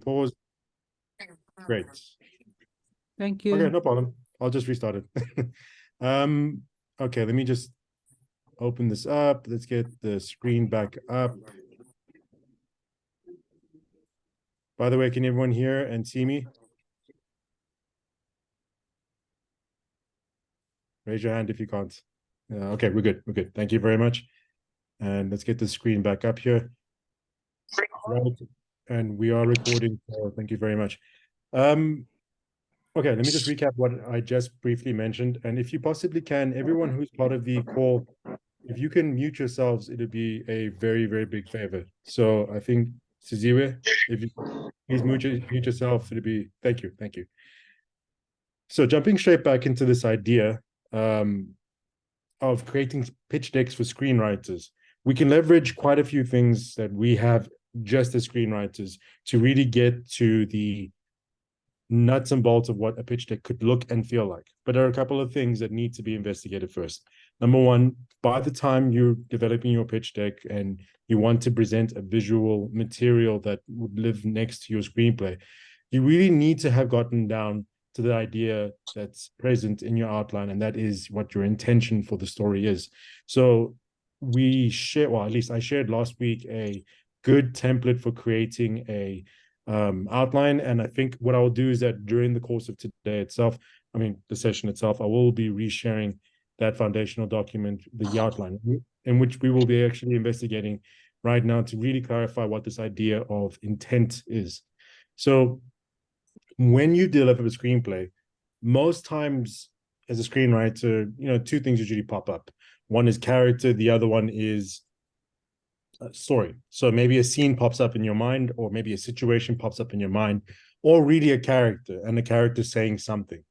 Pause. Great. Thank you. Okay, no problem. I'll just restart it. Okay, let me just open this up. Let's get the screen back up. By the way, can everyone hear and see me? Raise your hand if you can't. Okay, we're good. We're good. Thank you very much. And let's get the screen back up here. Right. And we are recording. So thank you very much. Okay, let me just recap what I just briefly mentioned. And if you possibly can, everyone who's part of the call, if you can mute yourselves, it'll be a very, very big favor. So I think, Siziwe, if you please mute yourself, it'll be, thank you, thank you. So jumping straight back into this idea of creating pitch decks for screenwriters, we can leverage quite a few things that we have just as screenwriters to really get to the nuts and bolts of what a pitch deck could look and feel like. But there are a couple of things that need to be investigated first. Number one, by the time you're developing your pitch deck and you want to present a visual material that would live next to your screenplay, you really need to have gotten down to the idea that's present in your outline, and that is what your intention for the story is. So we share, well, at least I shared last week, a good template for creating a outline. And I think what I'll do is that during the course of today itself, I mean, the session itself, I will be resharing that foundational document, the outline, in which we will be actually investigating right now to really clarify what this idea of intent is. So when you develop a screenplay, most times as a screenwriter, two things usually pop up. One is character, the other one is story. So maybe a scene pops up in your mind, or maybe a situation pops up in your mind, or really a character, and the character saying something.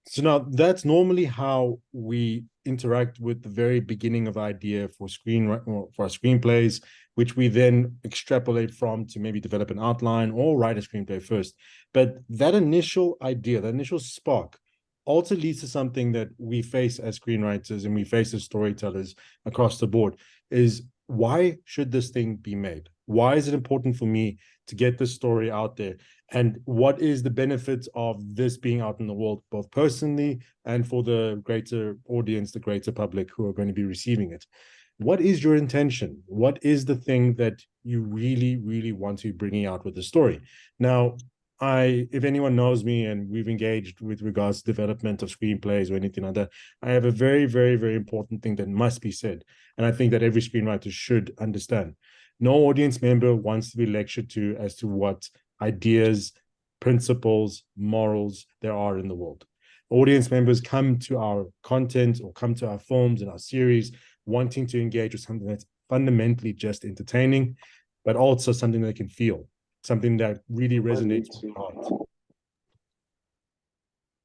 So now that's normally how we interact with the very beginning of idea for our screenplays, which we then extrapolate from to maybe develop an outline or write a screenplay first. But that initial idea, that initial spark, also leads to something that we face as screenwriters and we face as storytellers across the board, is why should this thing be made? Why is it important for me to get this story out there? And what is the benefits of this being out in the world, both personally and for the greater audience, the greater public who are going to be receiving it? What is your intention? What is the thing that you really, really want to be bringing out with the story? Now, if anyone knows me and we've engaged with regards to development of screenplays or anything like that, I have a very, very, very important thing that must be said. And I think that every screenwriter should understand. No audience member wants to be lectured to as to what ideas, principles, morals there are in the world. Audience members come to our content or come to our films and our series wanting to engage with something that's fundamentally just entertaining, but also something they can feel, something that really resonates with the heart.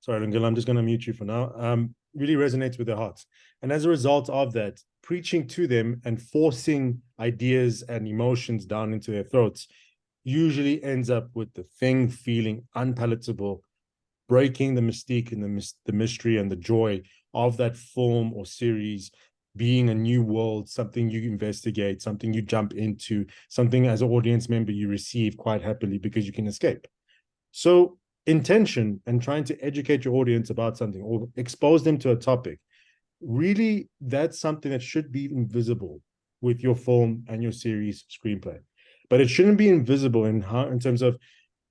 Sorry, Lungil, I'm just going to mute you for now. Really resonates with their hearts. And as a result of that, preaching to them and forcing ideas and emotions down into their throats usually ends up with the thing feeling unpalatable, breaking the mystique and the mystery and the joy of that film or series being a new world, something you investigate, something you jump into, something as an audience member you receive quite happily because you can escape. So intention and trying to educate your audience about something or expose them to a topic, really, that's something that should be invisible with your film and your series screenplay. But it shouldn't be invisible in terms of,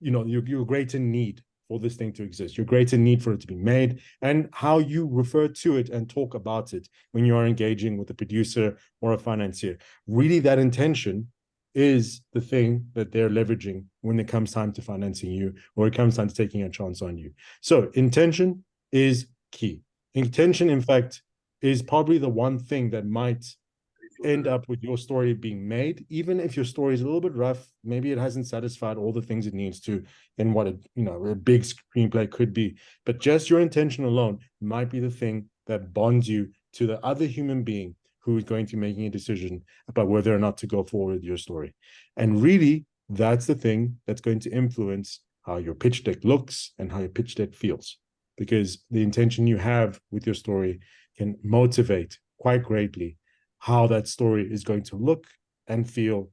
your greater need for this thing to exist, your greater need for it to be made, and how you refer to it and talk about it when you are engaging with a producer or a financier. Really, that intention is the thing that they're leveraging when it comes time to financing you or it comes time to taking a chance on you. So intention is key. Intention, in fact, is probably the one thing that might end up with your story being made, even if your story is a little bit rough, maybe it hasn't satisfied all the things it needs to in what a big screenplay could be. But just your intention alone might be the thing that bonds you to the other human being who is going to be making a decision about whether or not to go forward with your story. And really, that's the thing that's going to influence how your pitch deck looks and how your pitch deck feels. Because the intention you have with your story can motivate quite greatly how that story is going to look and feel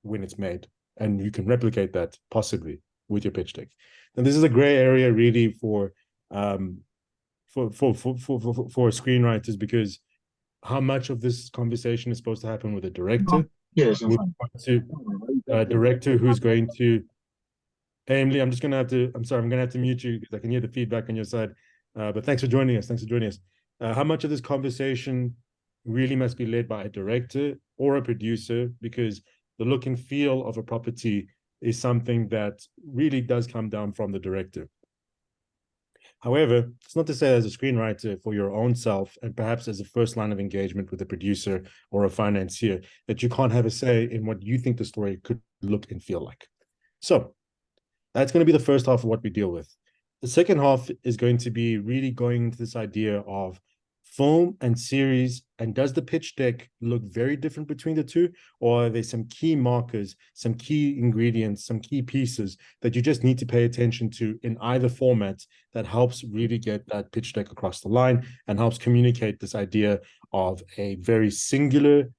when it's made. and you can replicate that possibly with your pitch deck. And this is a gray area really for screenwriters, because how much of this conversation is supposed to happen with a director? Yes. With a director who's going to, hey, Emily, I'm going to have to mute you because I can hear the feedback on your side. But thanks for joining us. How much of this conversation really must be led by a director or a producer? Because the look and feel of a property is something that really does come down from the director. However, it's not to say as a screenwriter for your own self, and perhaps as a first line of engagement with a producer or a financier, that you can't have a say in what you think the story could look and feel like. So that's going to be the first half of what we deal with. The second half is going to be really going into this idea of film and series, and does the pitch deck look very different between the two, or are there some key markers, some key ingredients, some key pieces that you just need to pay attention to in either format that helps really get that pitch deck across the line and helps communicate this idea of a very singular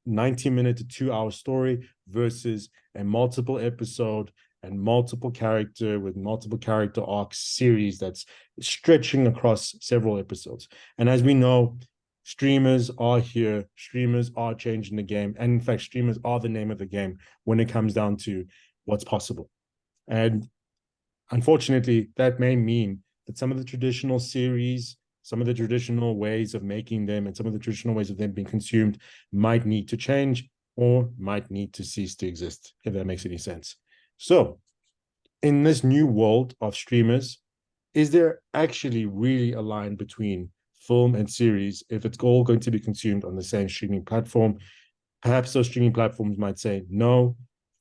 90-minute to 2-hour story versus a multiple episode and multiple character with multiple character arcs series that's stretching across several episodes. And as we know, streamers are here, streamers are changing the game, and in fact, streamers are the name of the game when it comes down to what's possible. And unfortunately, that may mean that some of the traditional series, some of the traditional ways of making them, and some of the traditional ways of them being consumed might need to change or might need to cease to exist, if that makes any sense. So in this new world of streamers, is there actually really a line between film and series if it's all going to be consumed on the same streaming platform? Perhaps those streaming platforms might say, no,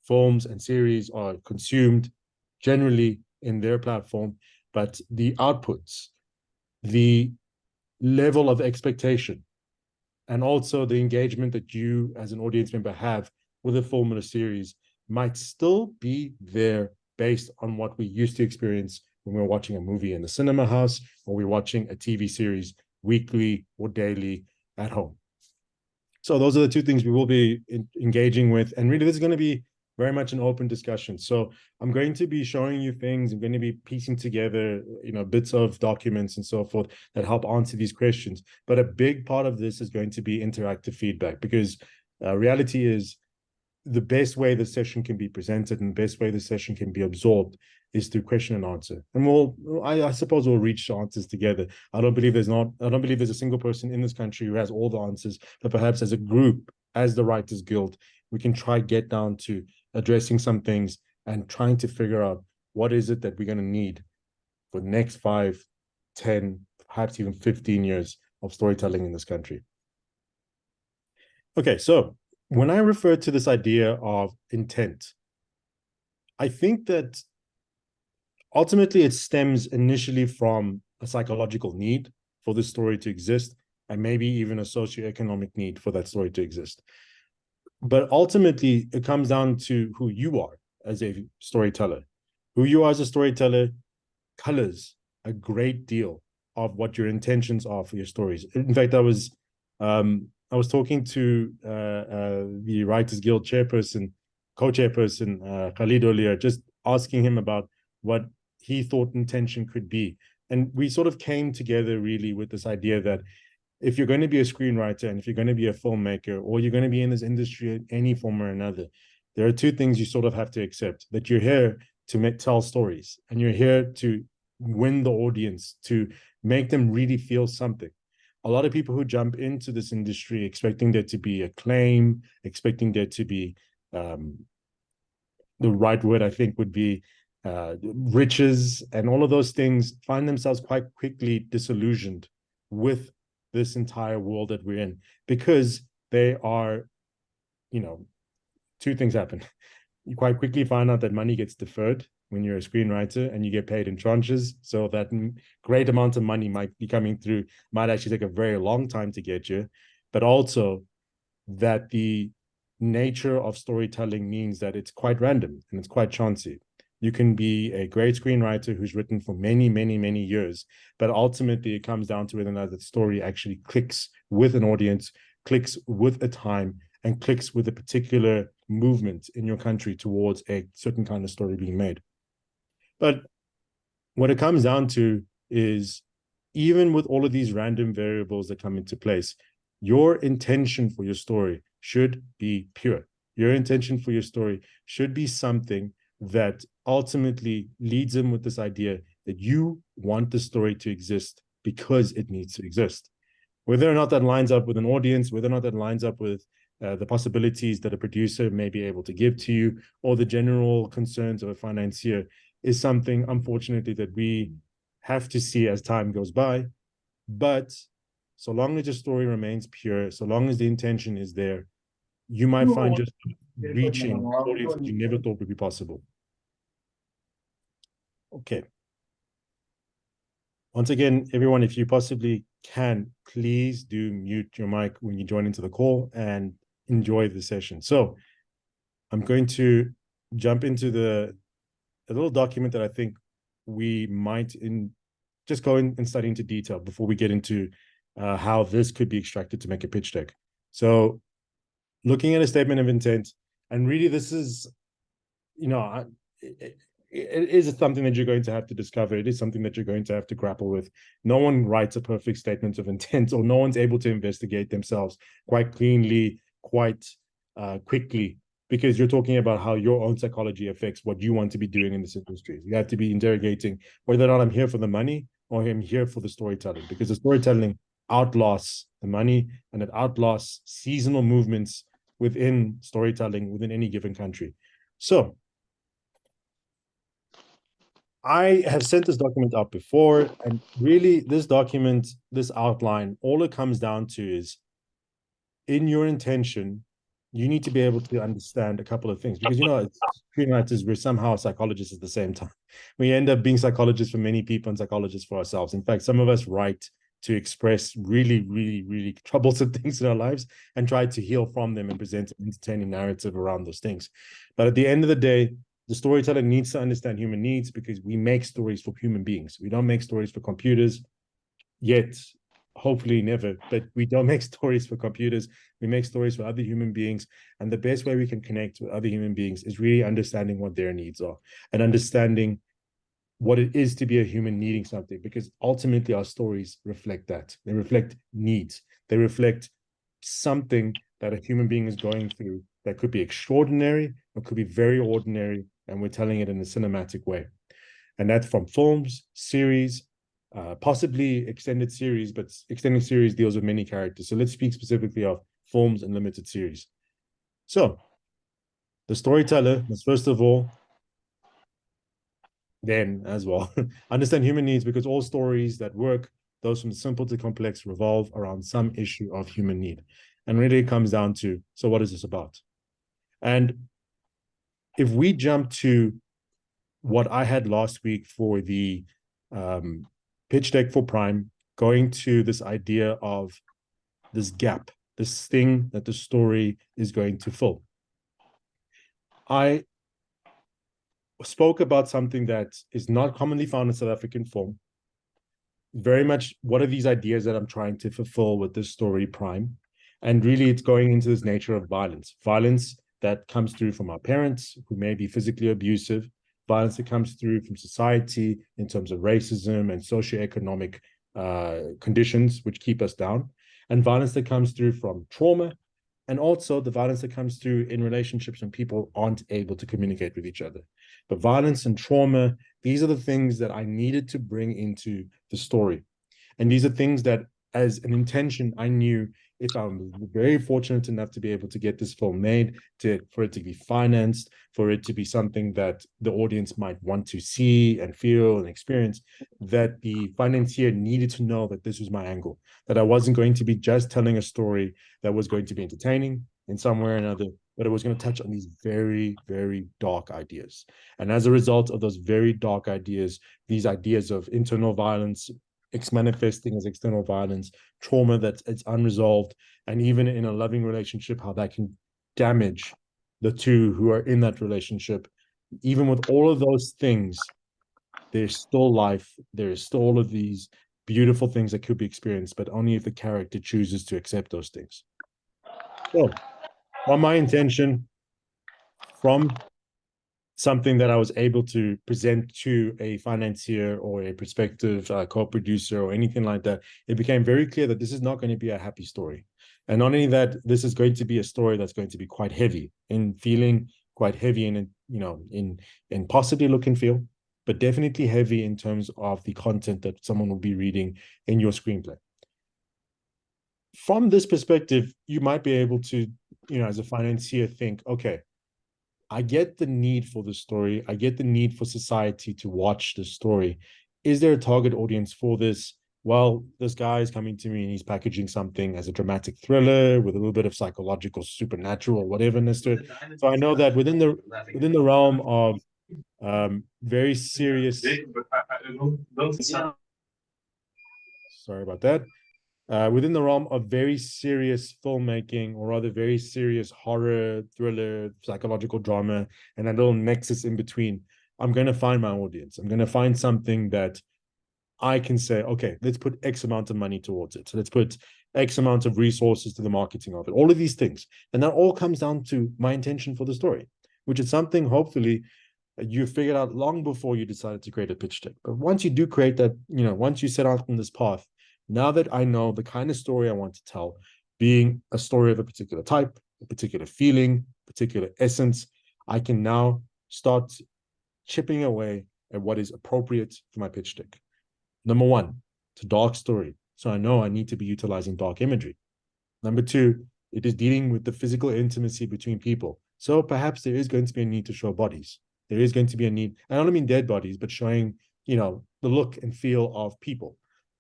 films and series are consumed generally in their platform, but the outputs, the level of expectation, and also the engagement that you as an audience member have with a film or a series might still be there based on what we used to experience when we were watching a movie in the cinema house, or we're watching a TV series weekly or daily at home. So those are the two things we will be engaging with. And really, this is going to be very much an open discussion. So I'm going to be showing you things. I'm going to be piecing together, bits of documents and so forth that help answer these questions. But a big part of this is going to be interactive feedback, because reality is the best way the session can be presented and the best way the session can be absorbed is through question and answer. And I suppose we'll reach answers together. I don't believe there's a single person in this country who has all the answers, but perhaps as a group, as the Writers Guild, we can try get down to addressing some things and trying to figure out what is it that we're going to need for the next 5, 10, perhaps even 15 years of storytelling in this country. Okay, so when I refer to this idea of intent, I think that ultimately it stems initially from a psychological need for this story to exist, and maybe even a socioeconomic need for that story to exist. But ultimately, it comes down to who you are as a storyteller. Who you are as a storyteller colors a great deal of what your intentions are for your stories. In fact, I was talking to the Writers Guild co-chairperson, Khalid earlier, just asking him about what he thought intention could be. And we sort of came together really with this idea that if you're going to be a screenwriter and if you're going to be a filmmaker, or you're going to be in this industry in any form or another, there are two things you sort of have to accept: that you're here to tell stories, and you're here to win the audience, to make them really feel something. A lot of people who jump into this industry expecting there to be acclaim, expecting there to be the right word, I think, would be riches, and all of those things, find themselves quite quickly disillusioned with this entire world that we're in, because they are, two things happen. You quite quickly find out that money gets deferred when you're a screenwriter and you get paid in tranches. So that great amount of money might be coming through, might actually take a very long time to get you. But also that the nature of storytelling means that it's quite random and it's quite chancy. You can be a great screenwriter who's written for many, many, many years, but ultimately it comes down to whether or not the story actually clicks with an audience, clicks with a time, and clicks with a particular movement in your country towards a certain kind of story being made. But what it comes down to is, even with all of these random variables that come into place, your intention for your story should be pure. Your intention for your story should be something that ultimately leads in with this idea that you want the story to exist because it needs to exist. Whether or not that lines up with an audience, whether or not that lines up with the possibilities that a producer may be able to give to you, or the general concerns of a financier, is something, unfortunately, that we have to see as time goes by. But so long as your story remains pure, so long as the intention is there, you might find just reaching audiences you never thought would be possible. Okay. Once again, everyone, if you possibly can, please do mute your mic when you join into the call and enjoy the session. So I'm going to jump into a little document that I think we might just go in and study into detail before we get into how this could be extracted to make a pitch deck. So looking at a statement of intent, and really this is, it is something that you're going to have to discover. It is something that you're going to have to grapple with. No one writes a perfect statement of intent, or no one's able to investigate themselves quite cleanly, quite quickly, because you're talking about how your own psychology affects what you want to be doing in this industry. You have to be interrogating whether or not I'm here for the money or I'm here for the storytelling, because the storytelling outlasts the money, and it outlasts seasonal movements within storytelling within any given country. So I have sent this document out before, and really this document, this outline, all it comes down to is, in your intention, you need to be able to understand a couple of things, because, as screenwriters, we're somehow psychologists at the same time. We end up being psychologists for many people and psychologists for ourselves. In fact, some of us write to express really, really, really troublesome things in our lives and try to heal from them and present an entertaining narrative around those things. But at the end of the day, the storyteller needs to understand human needs, because we make stories for human beings. We don't make stories for computers yet. Hopefully never, but we don't make stories for computers. We make stories for other human beings. And the best way we can connect with other human beings is really understanding what their needs are and understanding what it is to be a human needing something, because ultimately our stories reflect that. They reflect needs. They reflect something that a human being is going through that could be extraordinary or could be very ordinary, and we're telling it in a cinematic way. And that's from films, series, possibly extended series, but extended series deals with many characters. So let's speak specifically of films and limited series. So the storyteller must first of all, then as well, understand human needs, because all stories that work, those from simple to complex, revolve around some issue of human need. And really it comes down to, so what is this about? And if we jump to what I had last week for the pitch deck for Prime, going to this idea of this gap, this thing that the story is going to fill, I spoke about something that is not commonly found in South African film. Very much, what are these ideas that I'm trying to fulfill with this story Prime? And really it's going into this nature of violence that comes through from our parents who may be physically abusive, violence that comes through from society in terms of racism and socioeconomic conditions which keep us down, and violence that comes through from trauma, and also the violence that comes through in relationships when people aren't able to communicate with each other. But violence and trauma, these are the things that I needed to bring into the story. And these are things that, as an intention, I knew if I'm very fortunate enough to be able to get this film made, for it to be financed, for it to be something that the audience might want to see and feel and experience, that the financier needed to know that this was my angle, that I wasn't going to be just telling a story that was going to be entertaining in some way or another, but it was going to touch on these very, very dark ideas. And as a result of those very dark ideas, these ideas of internal violence, manifesting as external violence, trauma that it's unresolved, and even in a loving relationship, how that can damage the two who are in that relationship. Even with all of those things, there's still life. There's still all of these beautiful things that could be experienced, but only if the character chooses to accept those things. So, on my intention, from something that I was able to present to a financier or a prospective co-producer or anything like that, it became very clear that this is not going to be a happy story. And not only that, this is going to be a story that's going to be quite heavy in feeling, quite heavy in, in possibly look and feel, but definitely heavy in terms of the content that someone will be reading in your screenplay. From this perspective, you might be able to, as a financier, think, okay, I get the need for the story. I get the need for society to watch the story. Is there a target audience for this? Well, this guy is coming to me and he's packaging something as a dramatic thriller with a little bit of psychological, supernatural, whateverness to it. So I know that within the realm of very serious. Sorry about that. Within the realm of very serious filmmaking, or rather very serious horror, thriller, psychological drama, and that little nexus in between, I'm going to find my audience. I'm going to find something that I can say, okay, let's put X amount of money towards it. So let's put X amount of resources to the marketing of it, all of these things. And that all comes down to my intention for the story, which is something hopefully you figured out long before you decided to create a pitch deck. But once you do create that, once you set out on this path, now that I know the kind of story I want to tell, being a story of a particular type, a particular feeling, particular essence, I can now start chipping away at what is appropriate for my pitch deck. Number one, it's a dark story. So I know I need to be utilizing dark imagery. Number two, it is dealing with the physical intimacy between people. So perhaps there is going to be a need to show bodies. There is going to be a need, I don't mean dead bodies, but showing, the look and feel of people.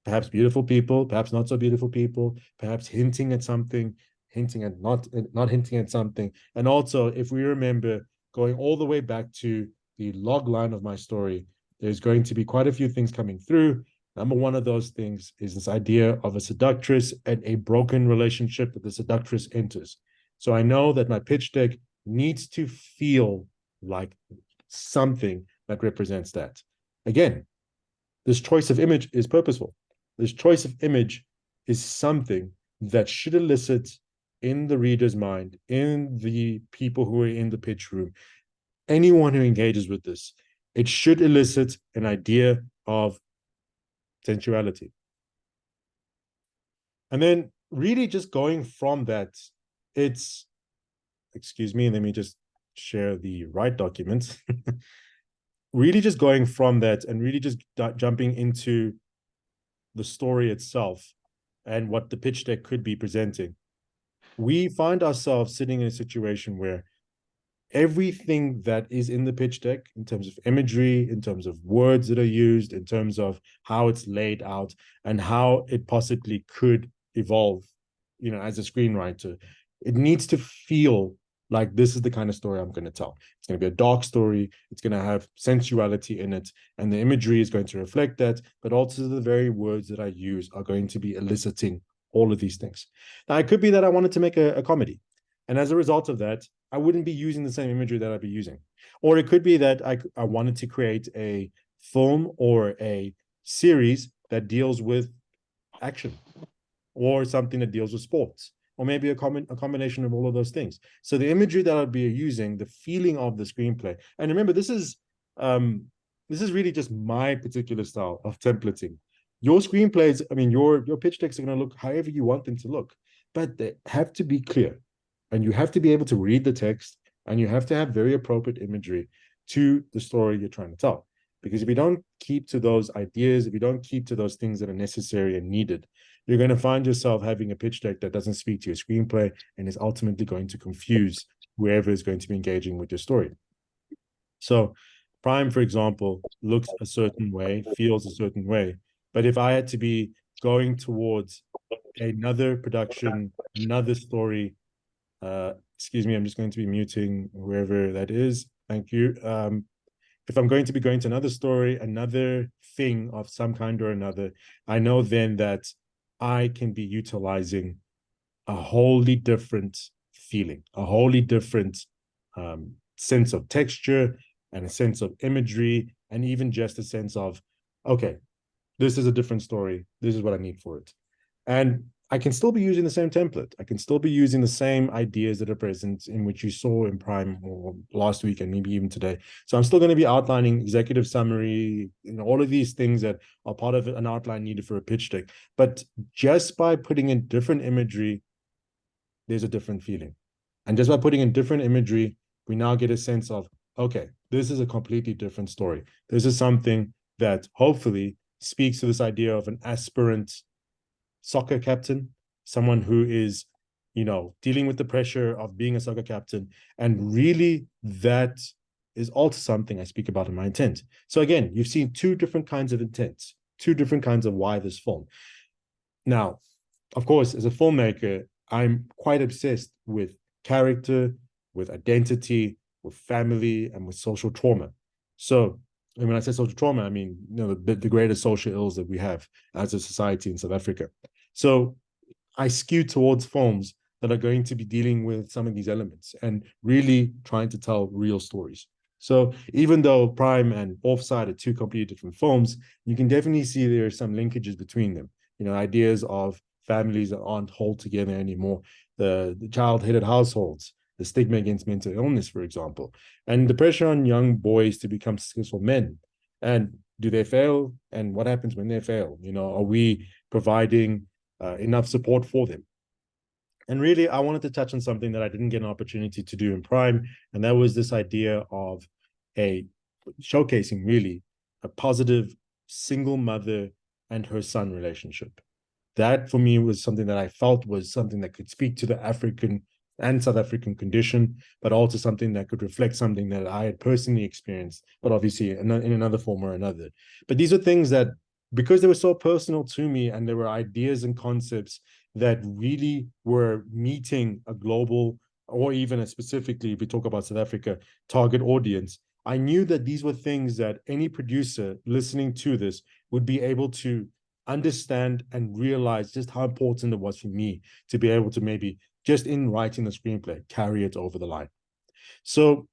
Perhaps beautiful people, perhaps not so beautiful people, perhaps hinting at something, hinting at not hinting at something. And also, if we remember, going all the way back to the log line of my story, there's going to be quite a few things coming through. Number one of those things is this idea of a seductress and a broken relationship that the seductress enters. So I know that my pitch deck needs to feel like something that represents that. Again, this choice of image is purposeful. This choice of image is something that should elicit in the reader's mind, in the people who are in the pitch room, anyone who engages with this, it should elicit an idea of sensuality. And then really just going from that, it's, excuse me, let me just share the right documents. Really just going from that and really just jumping into the story itself and what the pitch deck could be presenting. We find ourselves sitting in a situation where everything that is in the pitch deck, in terms of imagery, in terms of words that are used, in terms of how it's laid out, and how it possibly could evolve, as a screenwriter, it needs to feel like this is the kind of story I'm going to tell. It's going to be a dark story. It's going to have sensuality in it, and the imagery is going to reflect that, but also the very words that I use are going to be eliciting all of these things. Now, it could be that I wanted to make a comedy, and as a result of that, I wouldn't be using the same imagery that I'd be using. Or it could be that I wanted to create a film or a series that deals with action, or something that deals with sports, or maybe a combination of all of those things. So the imagery that I'd be using, the feeling of the screenplay, and remember, this is really just my particular style of templating. Your screenplays, I mean, your pitch decks are going to look however you want them to look, but they have to be clear, and you have to be able to read the text, and you have to have very appropriate imagery to the story you're trying to tell. Because if you don't keep to those ideas, if you don't keep to those things that are necessary and needed, you're going to find yourself having a pitch deck that doesn't speak to your screenplay and is ultimately going to confuse whoever is going to be engaging with your story. So Prime, for example, looks a certain way, feels a certain way. But if I had to be going towards another production, another story, excuse me, I'm just going to be muting whoever that is. Thank you. If I'm going to be going to another story, another thing of some kind or another, I know then that I can be utilizing a wholly different feeling, a wholly different sense of texture and a sense of imagery, and even just a sense of, okay, this is a different story. This is what I need for it. And I can still be using the same template. I can still be using the same ideas that are present in which you saw in Prime or last week and maybe even today. So I'm still going to be outlining executive summary, all of these things that are part of an outline needed for a pitch deck. But just by putting in different imagery, there's a different feeling. And just by putting in different imagery, we now get a sense of, okay, this is a completely different story. This is something that hopefully speaks to this idea of an aspirant soccer captain, someone who is, dealing with the pressure of being a soccer captain. And really, that is also something I speak about in my intent. So again, you've seen two different kinds of intents, two different kinds of why this film. Now, of course, as a filmmaker, I'm quite obsessed with character, with identity, with family, and with social trauma. So, and when I say social trauma, I mean, the greatest social ills that we have as a society in South Africa. So I skew towards films that are going to be dealing with some of these elements and really trying to tell real stories. So even though Prime and Offside are two completely different films, you can definitely see there are some linkages between them. Ideas of families that aren't whole together anymore, the child-headed households, the stigma against mental illness, for example, and the pressure on young boys to become successful men. And do they fail? And what happens when they fail? Are we providing enough support for them? And really, I wanted to touch on something that I didn't get an opportunity to do in Prime, and that was this idea of a showcasing really a positive single mother and her son relationship. That for me was something that I felt was something that could speak to the African and South African condition, but also something that could reflect something that I had personally experienced, but obviously in another form or another. But these are things that, because they were so personal to me and there were ideas and concepts that really were meeting a global, or even specifically, if we talk about South Africa, target audience, I knew that these were things that any producer listening to this would be able to understand and realize just how important it was for me to be able to maybe just in writing the screenplay, carry it over the line. So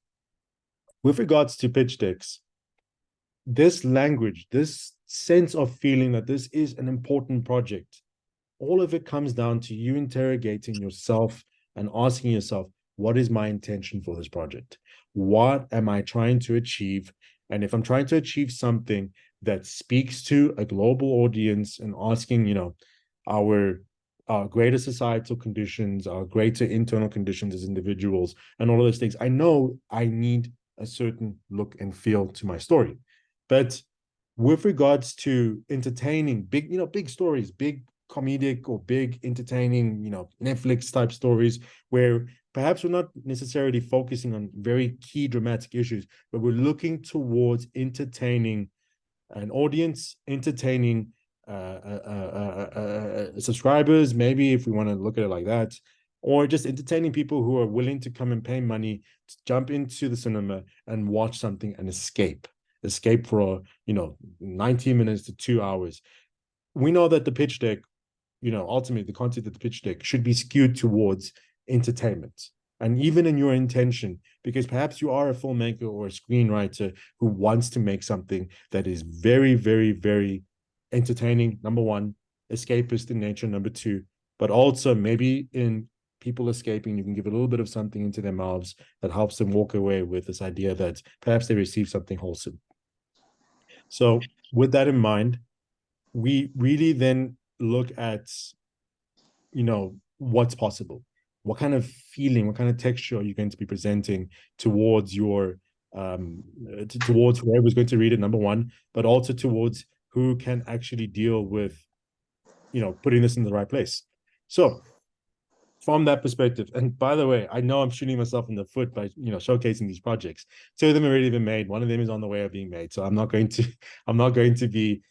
with regards to pitch decks, this language, this sense of feeling that this is an important project, all of it comes down to you interrogating yourself and asking yourself, what is my intention for this project? What am I trying to achieve? And if I'm trying to achieve something that speaks to a global audience and asking, our greater societal conditions, our greater internal conditions as individuals, and all of those things, I know I need a certain look and feel to my story. But with regards to entertaining big stories, big comedic or big entertaining, Netflix type stories where perhaps we're not necessarily focusing on very key dramatic issues, but we're looking towards entertaining an audience, entertaining subscribers, maybe if we want to look at it like that, or just entertaining people who are willing to come and pay money to jump into the cinema and watch something and escape for 90 minutes to 2 hours. We know that the pitch deck, ultimately the content of the pitch deck should be skewed towards entertainment. And even in your intention, because perhaps you are a filmmaker or a screenwriter who wants to make something that is very, very, very entertaining, number one, escapist in nature, number two, but also maybe in people escaping, you can give a little bit of something into their mouths that helps them walk away with this idea that perhaps they receive something wholesome. So with that in mind, we really then look at, what's possible. What kind of feeling, what kind of texture are you going to be presenting towards your, towards whoever's going to read it, number one, but also towards who can actually deal with, putting this in the right place. So from that perspective, and by the way, I know I'm shooting myself in the foot by showcasing these projects. Two of them have already been made. One of them is on the way of being made. So I'm not going to be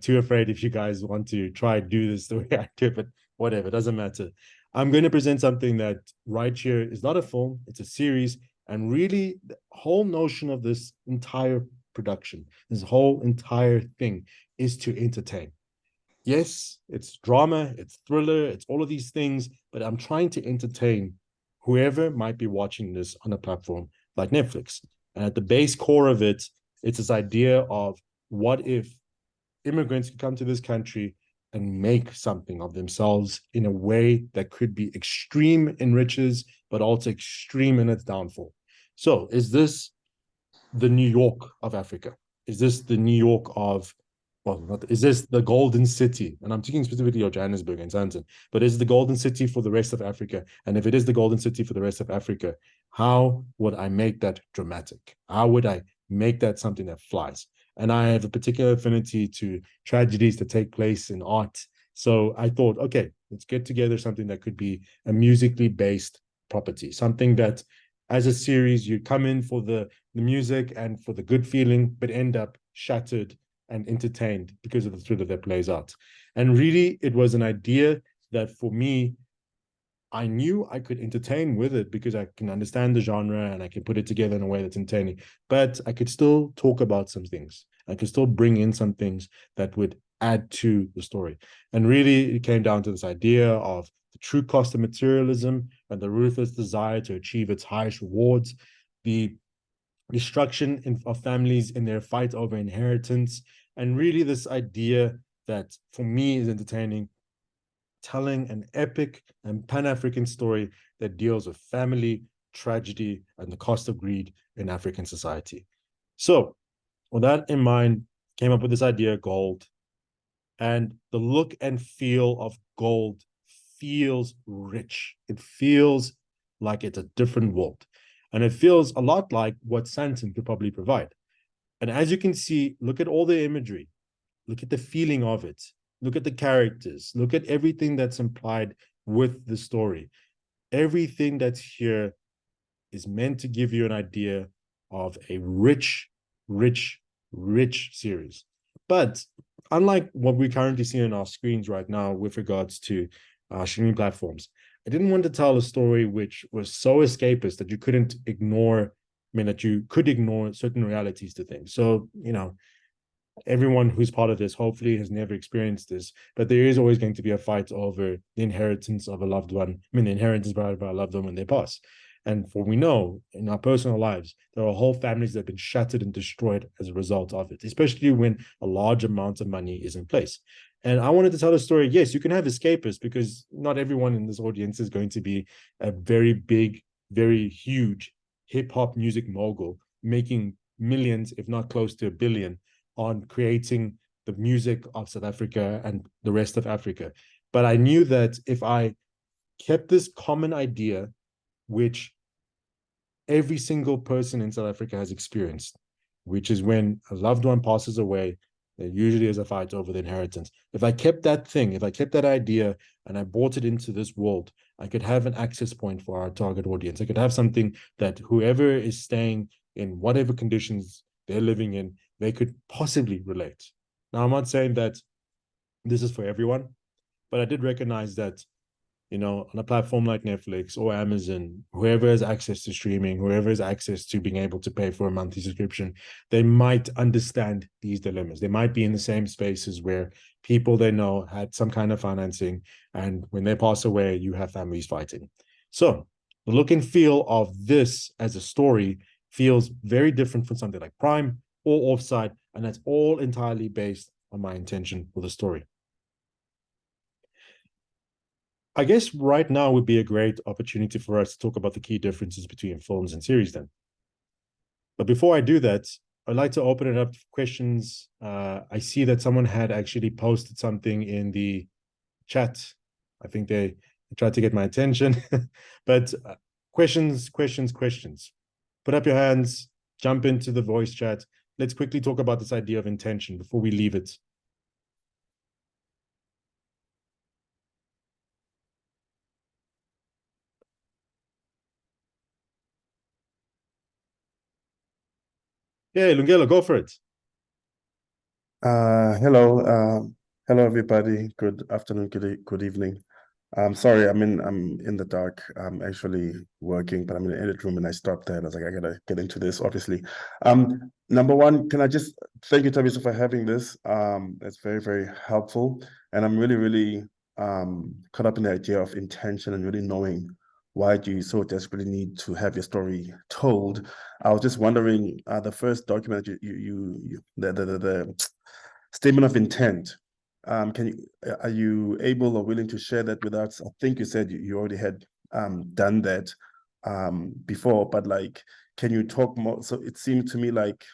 too afraid if you guys want to try and do this the way I do, but whatever, it doesn't matter. I'm going to present something that right here is not a film, it's a series. And really, the whole notion of this entire production, this whole entire thing is to entertain. Yes, it's drama, it's thriller, it's all of these things, but I'm trying to entertain whoever might be watching this on a platform like Netflix. And at the base core of it, it's this idea of what if immigrants could come to this country and make something of themselves in a way that could be extreme in riches, but also extreme in its downfall. So, is this the New York of Africa? Is this the New York of, well, not, is this the Golden City? And I'm speaking specifically of Johannesburg and Sandton, but is it the Golden City for the rest of Africa? And if it is the Golden City for the rest of Africa, how would I make that dramatic? How would I make that something that flies? And I have a particular affinity to tragedies that take place in art. So I thought, okay, let's get together something that could be a musically based property, something that as a series, you come in for the music and for the good feeling, but end up shattered and entertained because of the thriller that plays out. And really, it was an idea that for me, I knew I could entertain with it because I can understand the genre and I can put it together in a way that's entertaining. But I could still talk about some things. I could still bring in some things that would add to the story. And really, it came down to this idea of the true cost of materialism and the ruthless desire to achieve its highest rewards, the destruction of families in their fight over inheritance, and really this idea that for me is entertaining, telling an epic and Pan-African story that deals with family, tragedy, and the cost of greed in African society. So, with that in mind, came up with this idea, Gold, and the look and feel of Gold feels rich. It feels like it's a different world. And it feels a lot like what Sandton could probably provide. And as you can see, look at all the imagery, look at the feeling of it, look at the characters, look at everything that's implied with the story. Everything that's here is meant to give you an idea of a rich, rich, rich series. But unlike what we currently see on our screens right now with regards to streaming platforms, I didn't want to tell a story which was so escapist that you couldn't ignore, I mean, that you could ignore certain realities to things. So, everyone who's part of this hopefully has never experienced this, but there is always going to be a fight over the inheritance of a loved one. I mean, the inheritance by a loved one when they pass. And for we know in our personal lives, there are whole families that have been shattered and destroyed as a result of it, especially when a large amount of money is in place. And I wanted to tell a story. Yes, you can have escapists because not everyone in this audience is going to be a very big, very huge hip hop music mogul making millions, if not close to a billion, on creating the music of South Africa and the rest of Africa. But I knew that if I kept this common idea, which every single person in South Africa has experienced, which is when a loved one passes away, there usually is a fight over the inheritance. If I kept that thing, if I kept that idea and I brought it into this world, I could have an access point for our target audience. I could have something that whoever is staying in whatever conditions they're living in, they could possibly relate. Now, I'm not saying that this is for everyone, but I did recognize that on a platform like Netflix or Amazon, whoever has access to streaming, whoever has access to being able to pay for a monthly subscription, they might understand these dilemmas. They might be in the same spaces where people they know had some kind of financing, and when they pass away, you have families fighting. So the look and feel of this as a story feels very different from something like Prime or Offside, and that's all entirely based on my intention for the story. I guess right now would be a great opportunity for us to talk about the key differences between films and series then. But before I do that, I'd like to open it up for questions. I see that someone had actually posted something in the chat. I think they tried to get my attention. But questions. Put up your hands, jump into the voice chat. Let's quickly talk about this idea of intention before we leave it. Yeah, Lungelo, go for it. Hello everybody. Good afternoon, good evening. Sorry, I'm in the dark. I'm actually working, but I'm in the edit room and I stopped there and I was like, I gotta get into this, obviously. Number one, can I just thank you, Thabiso, for having this. It's very, very helpful. And I'm really, really caught up in the idea of intention and really knowing why do you so desperately need to have your story told. I was just wondering, the first document the statement of intent, are you able or willing to share that with us? I think you said you already had done that before, but like, can you talk more? So it seemed to me like,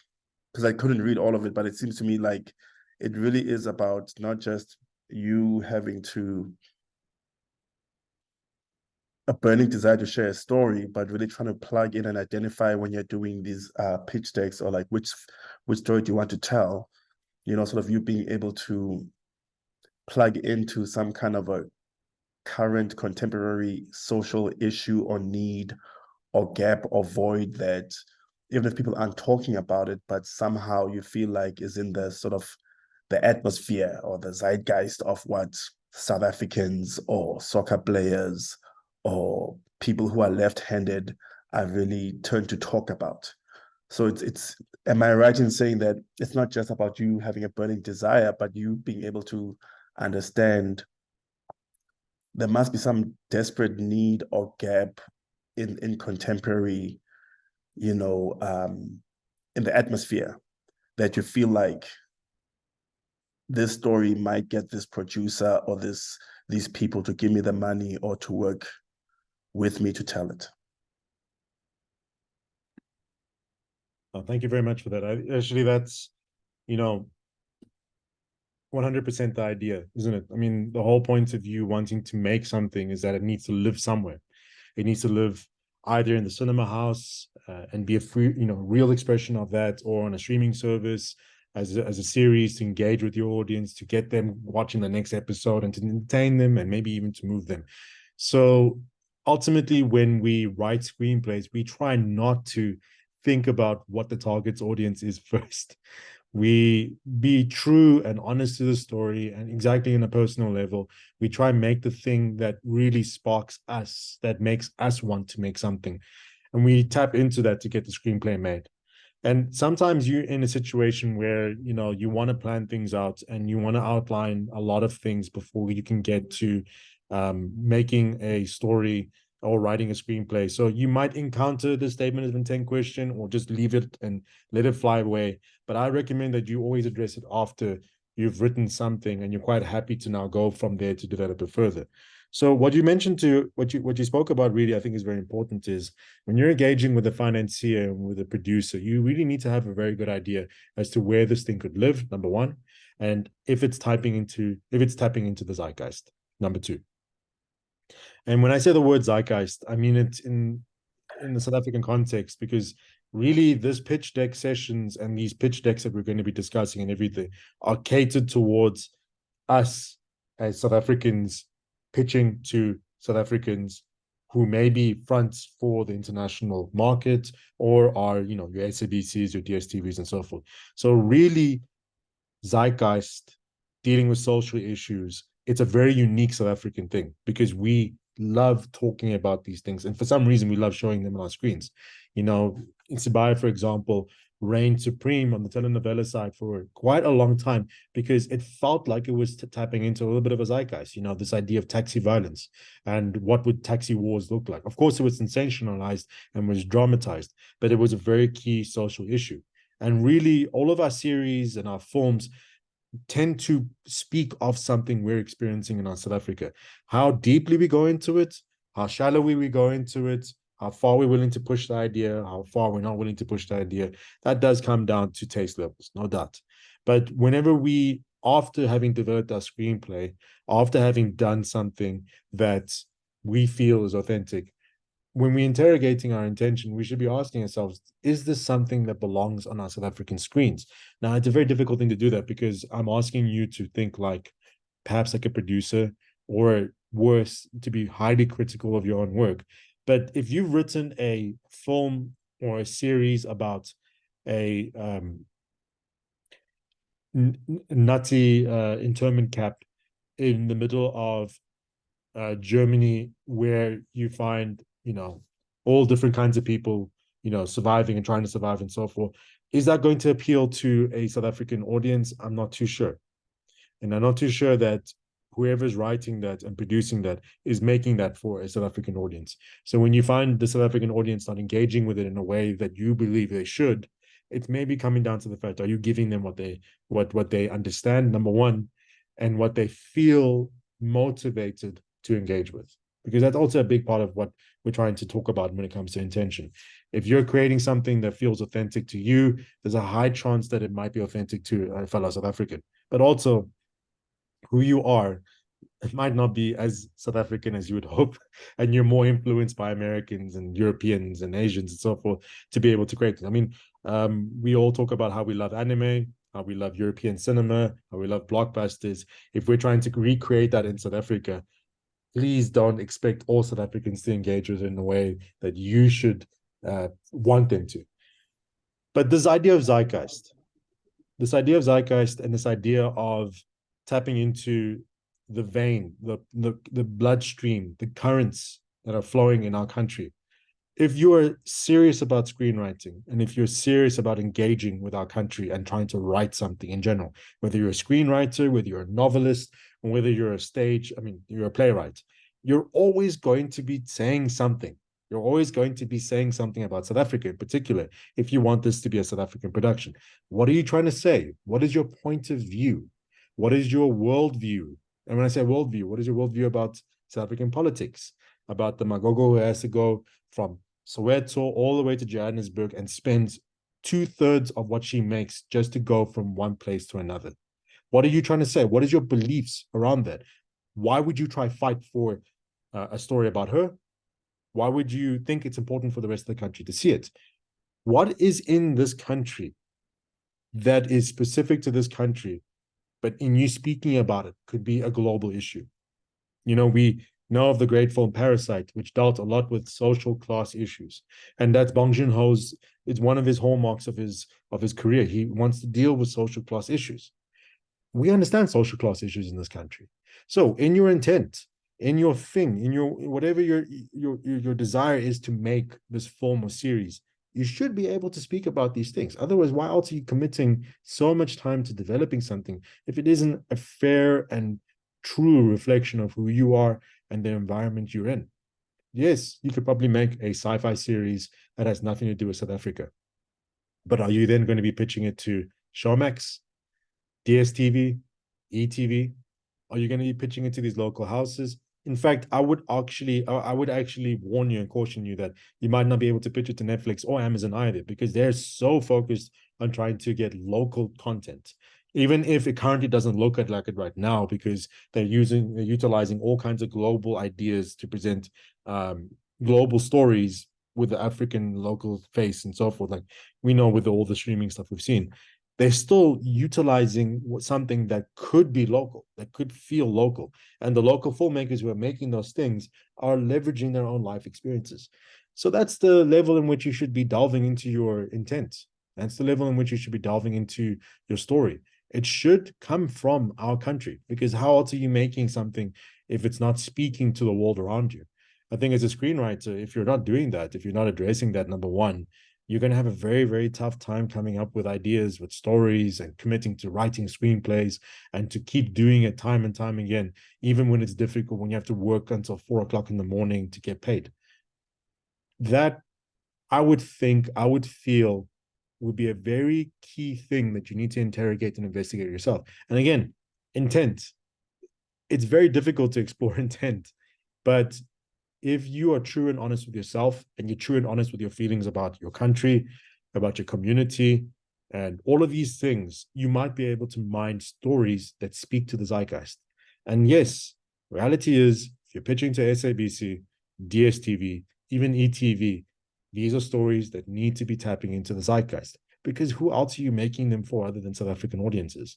because I couldn't read all of it, but it seems to me like it really is about not just you having a burning desire to share a story, but really trying to plug in and identify when you're doing these pitch decks, or like which story do you want to tell, sort of you being able to plug into some kind of a current contemporary social issue or need or gap or void that, even if people aren't talking about it, but somehow you feel like is in the sort of the atmosphere or the zeitgeist of what South Africans or soccer players or people who are left-handed are really turned to talk about. So it's am I right in saying that it's not just about you having a burning desire, but you being able to understand there must be some desperate need or gap in contemporary, in the atmosphere, that you feel like this story might get this producer or these people to give me the money or to work with me to tell it. Oh, thank you very much for that. Actually, that's, 100% the idea, isn't it? I mean, the whole point of you wanting to make something is that it needs to live somewhere. It needs to live either in the cinema house and be a free, real expression of that, or on a streaming service as a series to engage with your audience, to get them watching the next episode and to entertain them and maybe even to move them. So ultimately, when we write screenplays, we try not to think about what the target's audience is first. We be true and honest to the story, and exactly in a personal level, we try and make the thing that really sparks us, that makes us want to make something. And we tap into that to get the screenplay made. And sometimes you're in a situation where, you want to plan things out and you want to outline a lot of things before you can get to making a story or writing a screenplay. So you might encounter the statement of intent question, or just leave it and let it fly away. But I recommend that you always address it after you've written something and you're quite happy to now go from there to develop it further. So what you mentioned to what you spoke about, really, I think is very important, is when you're engaging with a financier and with a producer, you really need to have a very good idea as to where this thing could live, number one, and if it's tapping into the zeitgeist, number two. And when I say the word zeitgeist, I mean it in the South African context, because really this pitch deck sessions and these pitch decks that we're going to be discussing and everything are catered towards us as South Africans pitching to South Africans who may be fronts for the international market, or are, your SABCs, your DSTVs, and so forth. So really, zeitgeist, dealing with social issues, it's a very unique South African thing, because we love talking about these things. And for some reason, we love showing them on our screens. In Sibaya, for example, reigned supreme on the telenovela side for quite a long time, because it felt like it was tapping into a little bit of a zeitgeist, this idea of taxi violence and what would taxi wars look like. Of course, it was sensationalized and was dramatized, but it was a very key social issue. And really, all of our series and our films tend to speak of something we're experiencing in our South Africa. How deeply we go into it, how shallowly we go into it, how far we're willing to push the idea, how far we're not willing to push the idea, that does come down to taste levels, no doubt. But whenever we, after having developed our screenplay, after having done something that we feel is authentic, when we're interrogating our intention, we should be asking ourselves, is this something that belongs on our South African screens? Now, it's a very difficult thing to do that, because I'm asking you to think like perhaps like a producer, or worse, to be highly critical of your own work. But if you've written a film or a series about a Nazi internment camp in the middle of Germany, where you find, all different kinds of people, surviving and trying to survive and so forth, is that going to appeal to a South African audience? I'm not too sure. And I'm not too sure that whoever's writing that and producing that is making that for a South African audience. So when you find the South African audience not engaging with it in a way that you believe they should, it's maybe coming down to the fact, are you giving them what they understand, number one? and what they feel motivated to engage with. Because that's also a big part of what we're trying to talk about when it comes to intention. If you're creating something that feels authentic to you, there's a high chance that it might be authentic to a fellow South African. But also, who you are, it might not be as South African as you would hope, and you're more influenced by Americans and Europeans and Asians and so forth to be able to create it. I mean, we all talk about how we love anime, how we love European cinema, how we love blockbusters. If we're trying to recreate that in South Africa, please don't expect all South Africans to engage with it in the way that you should want them to. But this idea of zeitgeist, and this idea of tapping into the vein, the bloodstream, the currents that are flowing in our country. If you are serious about screenwriting, and if you're serious about engaging with our country and trying to write something in general, whether you're a screenwriter, whether you're a novelist, or whether you're you're a playwright, you're always going to be saying something. You're always going to be saying something about South Africa in particular, if you want this to be a South African production. What are you trying to say? What is your point of view? What is your worldview? And when I say worldview, what is your worldview about South African politics? About the Magogo who has to go from Soweto all the way to Johannesburg and spends 2/3 of what she makes just to go from one place to another. What are you trying to say? What is your beliefs around that? Why would you try fight for a story about her? Why would you think it's important for the rest of the country to see it? What is in this country that is specific to this country, but in you speaking about it could be a global issue? You know, we know of the great film Parasite, which dealt a lot with social class issues. And that's Bong Joon-ho's, it's one of his hallmarks of his career. He wants to deal with social class issues. We understand social class issues in this country. So in your intent, in your thing, in your whatever your desire is to make this film or series, you should be able to speak about these things. Otherwise, why else are you committing so much time to developing something if it isn't a fair and true reflection of who you are and the environment you're in? Yes, you could probably make a sci-fi series that has nothing to do with South Africa. But are you then going to be pitching it to Showmax, DSTV, ETV? Are you going to be pitching it to these local houses? In fact, I would actually warn you and caution you that you might not be able to pitch it to Netflix or Amazon either, because they're so focused on trying to get local content. Even if it currently doesn't look like it right now, because they're utilizing all kinds of global ideas to present global stories with the African local face and so forth. Like we know with all the streaming stuff we've seen, they're still utilizing something that could be local, that could feel local. And the local filmmakers who are making those things are leveraging their own life experiences. So that's the level in which you should be delving into your intent. That's the level in which you should be delving into your story. It should come from our country, because how else are you making something if it's not speaking to the world around you? I think as a screenwriter, if you're not doing that, if you're not addressing that, number one, you're going to have a very, very tough time coming up with ideas, with stories, and committing to writing screenplays, and to keep doing it time and time again, even when it's difficult, when you have to work until 4 o'clock in the morning to get paid. That I would feel would be a very key thing that you need to interrogate and investigate yourself. And again, intent. It's very difficult to explore intent, but if you are true and honest with yourself, and you're true and honest with your feelings about your country, about your community, and all of these things, you might be able to mine stories that speak to the zeitgeist. And yes, reality is, if you're pitching to SABC, DSTV, even ETV, these are stories that need to be tapping into the zeitgeist, because who else are you making them for other than South African audiences?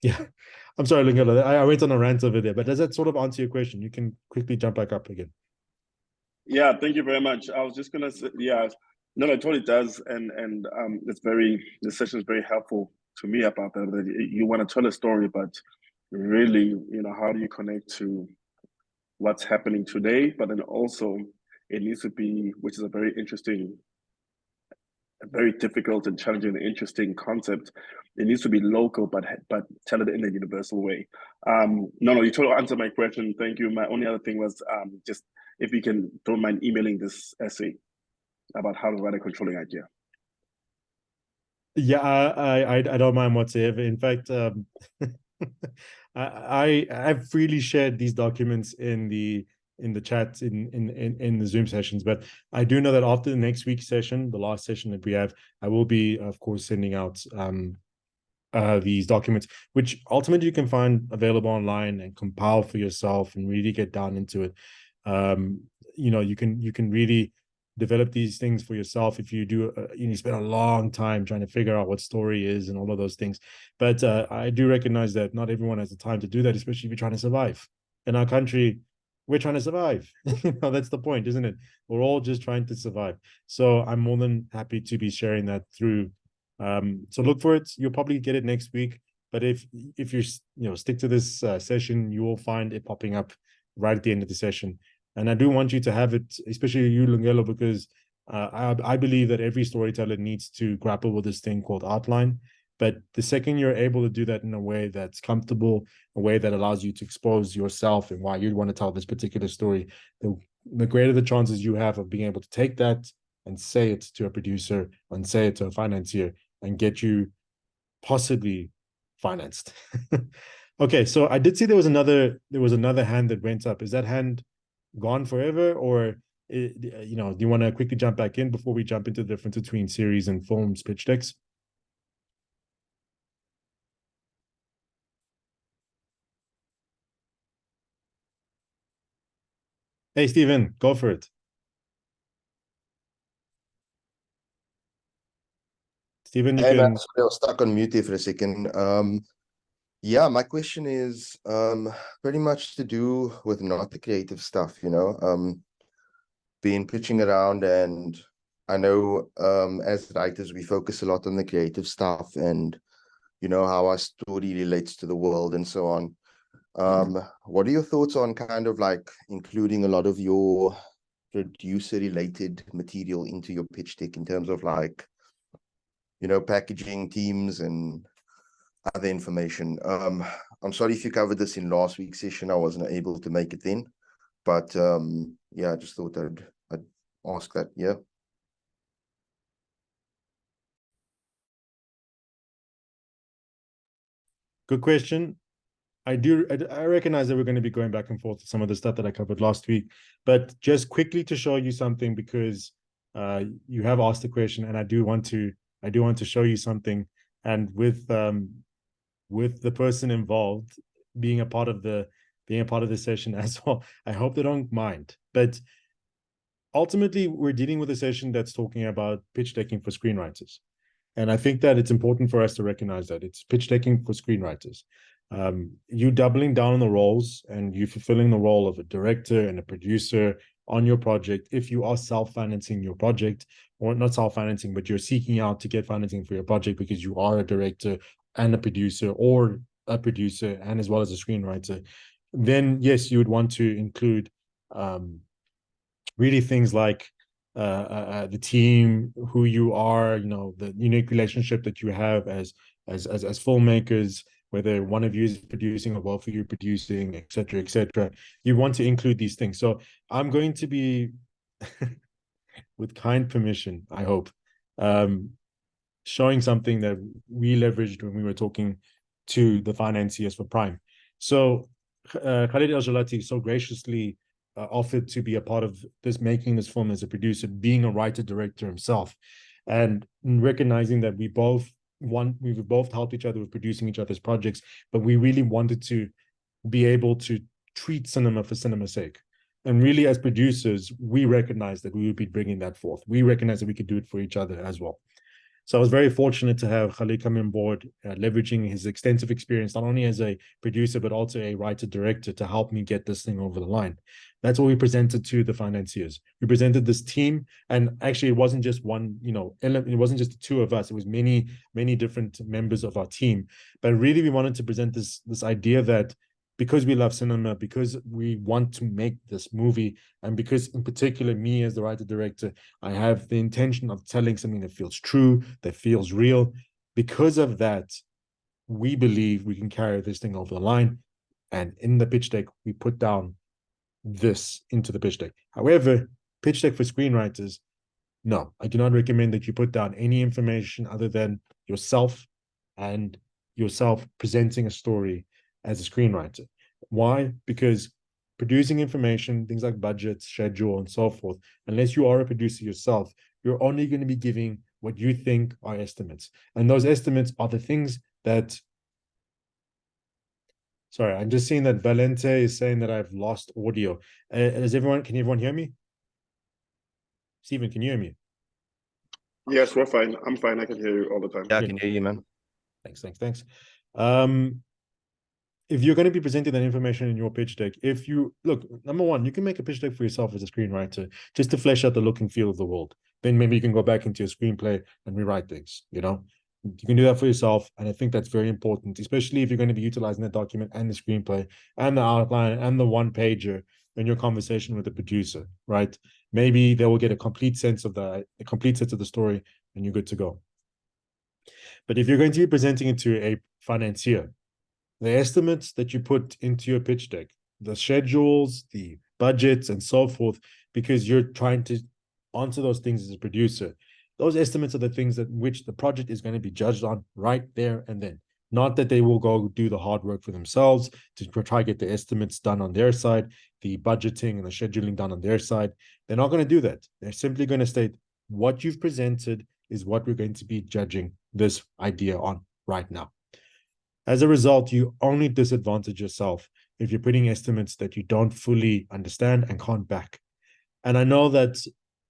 Yeah, I'm sorry, Lungelo. I went on a rant over there, but does that sort of answer your question? You can quickly jump back up again. Yeah, thank you very much. I was just gonna say, yeah, no, it totally does, and this session is very helpful to me about that. That you want to tell a story, but really, how do you connect to what's happening today? But then also, it needs to be, which is a very interesting, a very difficult and challenging and interesting concept. It needs to be local, but tell it in a universal way. No, you totally answered my question. Thank you. My only other thing was just if you don't mind emailing this essay about how to write a controlling idea. Yeah, I don't mind whatsoever. In fact, I've freely shared these documents in the chat in the Zoom sessions, but I do know that after the next week's session, the last session that we have, I will be, of course, sending out these documents, which ultimately you can find available online and compile for yourself and really get down into it. Um, you can really develop these things for yourself if you do. You spend a long time trying to figure out what story is and all of those things. But I do recognize that not everyone has the time to do that, especially if you're trying to survive. In our country, we're trying to survive. That's the point, isn't it? We're all just trying to survive. So I'm more than happy to be sharing that through. So look for it. You'll probably get it next week. But if you stick to this session, you will find it popping up right at the end of the session. And I do want you to have it, especially you, Lungelo, because I believe that every storyteller needs to grapple with this thing called outline. But the second you're able to do that in a way that's comfortable, a way that allows you to expose yourself and why you'd want to tell this particular story, the greater the chances you have of being able to take that and say it to a producer and say it to a financier and get you possibly financed. Okay, so I did see there was another hand that went up. Is that hand gone forever, or do you want to quickly jump back in before we jump into the difference between series and films pitch decks? Hey, Steven, go for it. Steven, you Hey man, can. sorry, I was stuck on mute there for a second. Yeah, my question is pretty much to do with not the creative stuff, been pitching around, and I know as writers we focus a lot on the creative stuff and how our story relates to the world and so on. What are your thoughts on kind of like including a lot of your producer related material into your pitch deck in terms of like packaging teams and other information? I'm sorry if you covered this in last week's session. I wasn't able to make it then, but yeah, I just thought I'd ask that. Yeah. Good question. I recognize that we're going to be going back and forth to some of the stuff that I covered last week, but just quickly to show you something, because you have asked the question, and I do want to show you something. And with the person involved being a part of the session as well, I hope they don't mind. But ultimately, we're dealing with a session that's talking about pitch decking for screenwriters. And I think that it's important for us to recognize that it's pitch decking for screenwriters. You doubling down on the roles and you fulfilling the role of a director and a producer on your project. If you are self-financing your project, or not self-financing, but you're seeking out to get financing for your project because you are a director and a producer, or a producer and as well as a screenwriter, then yes, you would want to include really things like the team, who you are, the unique relationship that you have as filmmakers, whether one of you is producing or both of you producing, etc., etc. You want to include these things. So I'm going to be, with kind permission, I hope, showing something that we leveraged when we were talking to the financiers for Prime. So Khalid El Jalati so graciously offered to be a part of this, making this film as a producer, being a writer director himself, and recognizing that we've both helped each other with producing each other's projects, but we really wanted to be able to treat cinema for cinema's sake. And really, as producers, we recognize that we would be bringing that forth. We recognize that we could do it for each other as well. So I was very fortunate to have Khalid come on board, leveraging his extensive experience, not only as a producer, but also a writer-director, to help me get this thing over the line. That's what we presented to the financiers. We presented this team, and actually it wasn't just one, it wasn't just the two of us. It was many, many different members of our team. But really, we wanted to present this idea that because we love cinema, because we want to make this movie, and because in particular, me as the writer director, I have the intention of telling something that feels true, that feels real. Because of that, we believe we can carry this thing over the line. And in the pitch deck, we put down this into the pitch deck. However, pitch deck for screenwriters, no, I do not recommend that you put down any information other than yourself and yourself presenting a story as a screenwriter. Why? Because producing information, things like budgets, schedule, and so forth, unless you are a producer yourself, you're only going to be giving what you think are estimates. And those estimates are the things that. Sorry, I'm just seeing that Valente is saying that I've lost audio. Can everyone hear me? Stephen, can you hear me? Yes, we're fine. I'm fine. I can hear you all the time. Yeah, I can hear you, man. Thanks. If you're going to be presenting that information in your pitch deck, if you look, number one, you can make a pitch deck for yourself as a screenwriter just to flesh out the look and feel of the world. Then maybe you can go back into your screenplay and rewrite things, you know? You can do that for yourself. And I think that's very important, especially if you're going to be utilizing the document and the screenplay and the outline and the one pager in your conversation with the producer, right? Maybe they will get a complete sense of the story and you're good to go. But if you're going to be presenting it to a financier, the estimates that you put into your pitch deck, the schedules, the budgets, and so forth, because you're trying to answer those things as a producer, those estimates are the things that which the project is going to be judged on right there and then. Not that they will go do the hard work for themselves to try to get the estimates done on their side, the budgeting and the scheduling done on their side. They're not going to do that. They're simply going to state what you've presented is what we're going to be judging this idea on right now. As a result, you only disadvantage yourself if you're putting estimates that you don't fully understand and can't back. And I know that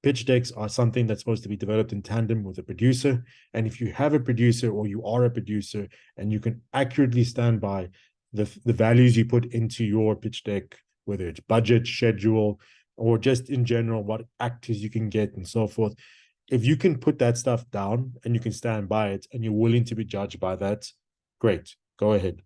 pitch decks are something that's supposed to be developed in tandem with a producer. And if you have a producer or you are a producer and you can accurately stand by the values you put into your pitch deck, whether it's budget, schedule, or just in general, what actors you can get and so forth, if you can put that stuff down and you can stand by it and you're willing to be judged by that, great, go ahead.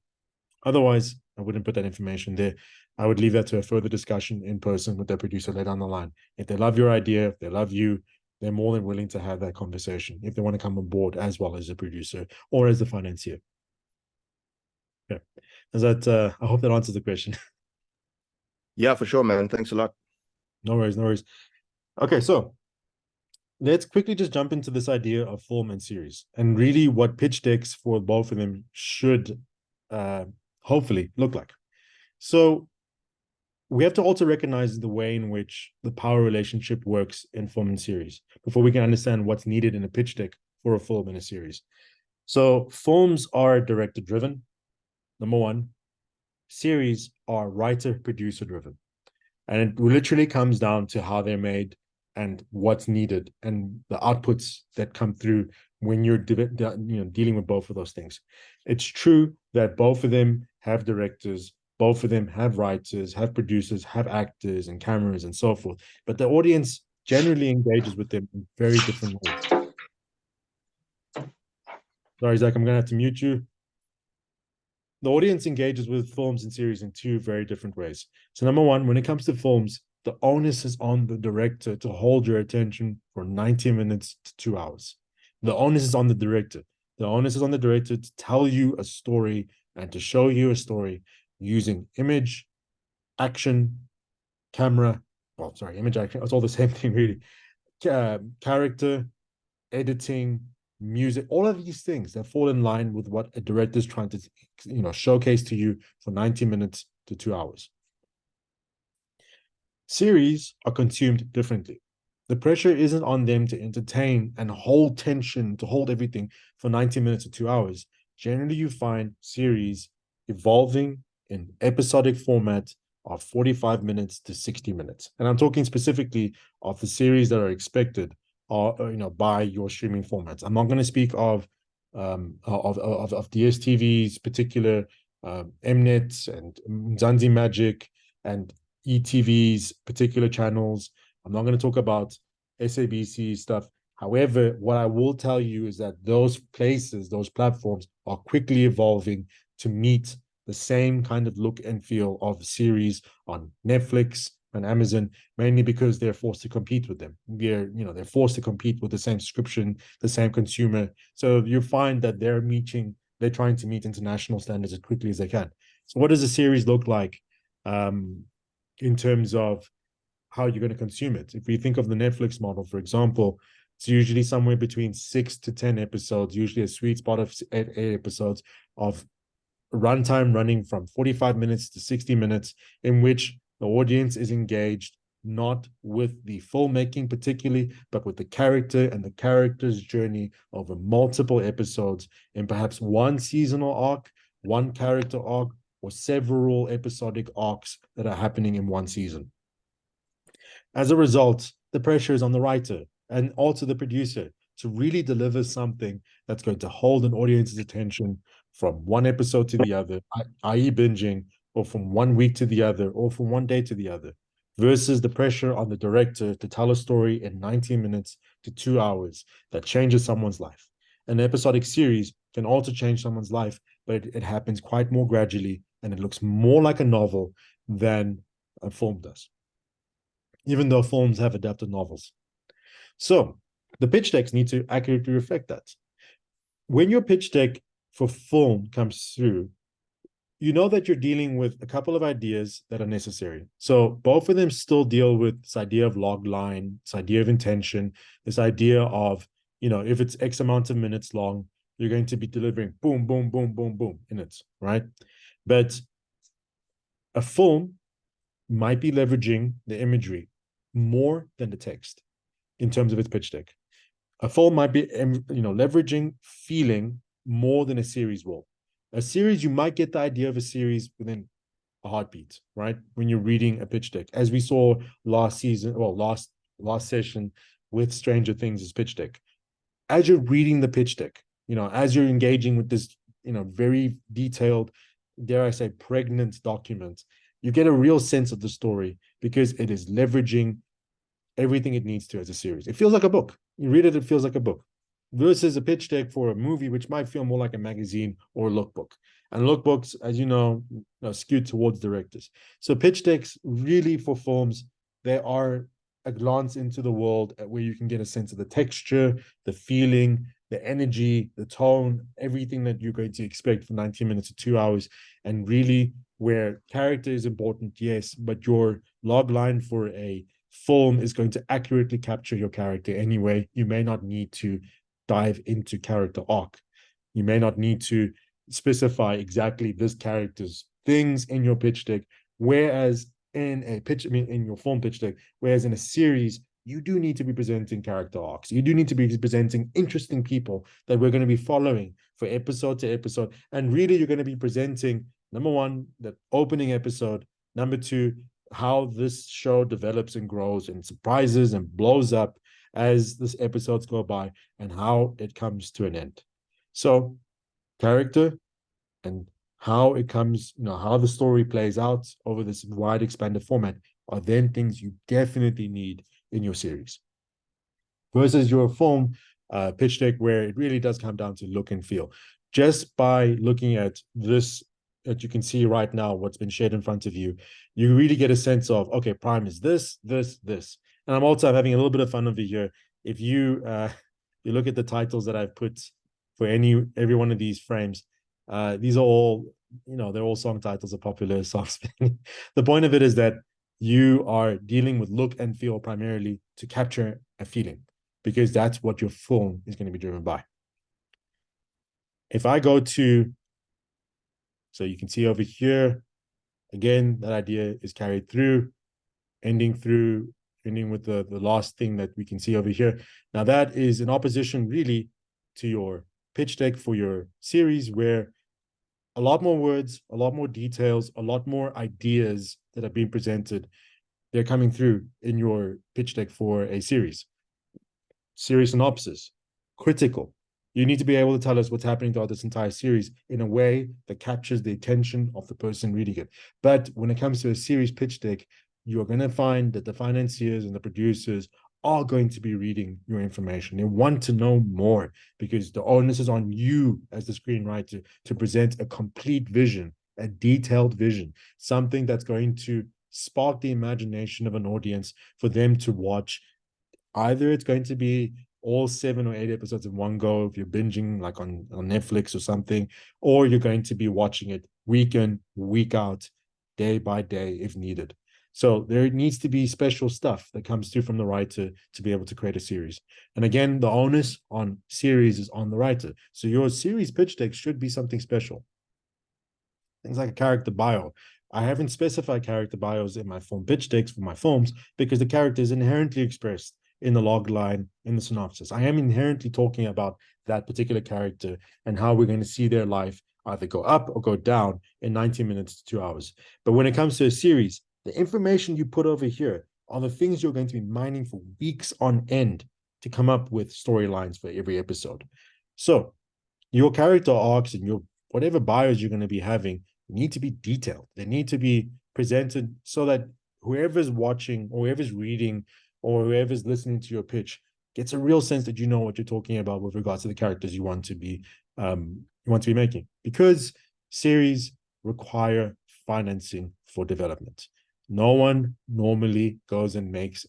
Otherwise, I wouldn't put that information there. I would leave that to a further discussion in person with their producer later down the line. If they love your idea, if they love you, they're more than willing to have that conversation if they want to come on board as well as a producer or as the financier. Okay. Is that, I hope that answers the question. Yeah, for sure, man. Thanks a lot. No worries. Okay, so let's quickly just jump into this idea of form and series and really what pitch decks for both of them should hopefully look like. So we have to also recognize the way in which the power relationship works in film and series before we can understand what's needed in a pitch deck for a film and a series. So films are director driven, number one. Series are writer producer driven. And it literally comes down to how they're made and what's needed and the outputs that come through when you're dealing with both of those things. It's true that both of them have directors, both of them have writers, have producers, have actors and cameras and so forth, but the audience generally engages with them in very different ways. Sorry, Zach, I'm going to have to mute you. The audience engages with films and series in two very different ways. So number one, when it comes to films, the onus is on the director to hold your attention for 90 minutes to 2 hours. The onus is on the director. The onus is on the director to tell you a story and to show you a story using image, action, camera, image, action, it's all the same thing really. Character, editing, music, all of these things that fall in line with what a director is trying to showcase to you for 90 minutes to 2 hours. Series are consumed differently. The pressure isn't on them to entertain and hold tension, to hold everything for 90 minutes to 2 hours. Generally, you find series evolving in episodic format of 45 minutes to 60 minutes. And I'm talking specifically of the series that are expected by your streaming formats. I'm not going to speak of DSTV's particular Mnet and Mzansi Magic and ETV's particular channels. I'm not going to talk about SABC stuff. However, what I will tell you is that those places, those platforms are quickly evolving to meet the same kind of look and feel of series on Netflix and Amazon, mainly because they're forced to compete with them. They're forced to compete with the same subscription, the same consumer. So you find that they're trying to meet international standards as quickly as they can. So what does a series look like in terms of how you're going to consume it? If we think of the Netflix model, for example, It's usually somewhere between 6 to 10 episodes, usually a sweet spot of eight episodes of runtime running from 45 minutes to 60 minutes, in which the audience is engaged not with the filmmaking particularly, but with the character and the character's journey over multiple episodes in perhaps one seasonal arc, one character arc, or several episodic arcs that are happening in one season. As a result, the pressure is on the writer and also the producer to really deliver something that's going to hold an audience's attention from one episode to the other, i.e. binging, or from 1 week to the other, or from one day to the other, versus the pressure on the director to tell a story in 90 minutes to 2 hours that changes someone's life. An episodic series can also change someone's life, but it happens quite more gradually, and it looks more like a novel than a film does, even though films have adapted novels. So the pitch decks need to accurately reflect that. When your pitch deck for film comes through, you know that you're dealing with a couple of ideas that are necessary. So both of them still deal with this idea of log line, this idea of intention, this idea of, if it's X amount of minutes long, you're going to be delivering boom, boom, boom, boom, boom in it, right? But a film might be leveraging the imagery more than the text in terms of its pitch deck. A film might be, leveraging feeling more than a series will. A series, you might get the idea of a series within a heartbeat, right? When you're reading a pitch deck, as we saw last session with Stranger Things' pitch deck. As you're reading the pitch deck, as you're engaging with this, very detailed, dare I say, pregnant document, you get a real sense of the story because it is leveraging everything it needs to as a series. It feels like a book. You read it, it feels like a book. Versus a pitch deck for a movie, which might feel more like a magazine or a lookbook. And lookbooks, as you know, are skewed towards directors. So pitch decks, really for films, they are a glance into the world where you can get a sense of the texture, the feeling, the energy, the tone, everything that you're going to expect for 90 minutes to 2 hours. And really, where character is important, yes, but your log line for a film is going to accurately capture your character anyway. You may not need to dive into character arc. You may not need to specify exactly this character's things in your pitch deck, whereas in your film pitch deck, whereas in a series, you do need to be presenting character arcs. You do need to be presenting interesting people that we're going to be following for episode to episode. And really, you're going to be presenting, number one, the opening episode, number two, how this show develops and grows and surprises and blows up as this episodes go by, and how it comes to an end. So character and how it comes, how the story plays out over this wide expanded format are then things you definitely need in your series. Versus your film pitch deck, where it really does come down to look and feel. Just by looking at this, that you can see right now, what's been shared in front of you, you really get a sense of, okay, Prime is this, this, this. And I'm also having a little bit of fun over here. If you you look at the titles that I've put for every one of these frames, these are all, they're all song titles of popular songs. The point of it is that you are dealing with look and feel primarily to capture a feeling, because that's what your film is going to be driven by. If I go to, so you can see over here, again, that idea is carried through, ending with the last thing that we can see over here. Now that is in opposition really to your pitch deck for your series, where a lot more words, a lot more details, a lot more ideas that are being presented, they're coming through in your pitch deck for a series. Series synopsis, critical. You need to be able to tell us what's happening throughout this entire series in a way that captures the attention of the person reading it. But when it comes to a series pitch deck, you're going to find that the financiers and the producers are going to be reading your information. They want to know more because the onus is on you as the screenwriter to present a complete vision, a detailed vision, something that's going to spark the imagination of an audience for them to watch. Either it's going to be all 7 or 8 episodes in one go if you're binging like on Netflix or something, or you're going to be watching it week in, week out, day by day if needed. So there needs to be special stuff that comes through from the writer to be able to create a series. And again, the onus on series is on the writer. So your series pitch deck should be something special. Things like a character bio. I haven't specified character bios in my film pitch decks for my films because the character is inherently expressed in the log line, in the synopsis. I am inherently talking about that particular character and how we're going to see their life either go up or go down in 90 minutes to 2 hours. But when it comes to a series, the information you put over here are the things you're going to be mining for weeks on end to come up with storylines for every episode. So your character arcs and your whatever bios you're going to be having need to be detailed. They need to be presented so that whoever's watching or whoever's reading or whoever's listening to your pitch gets a real sense that you know what you're talking about with regards to the characters you want to be making. Because series require financing for development. No one normally goes and makes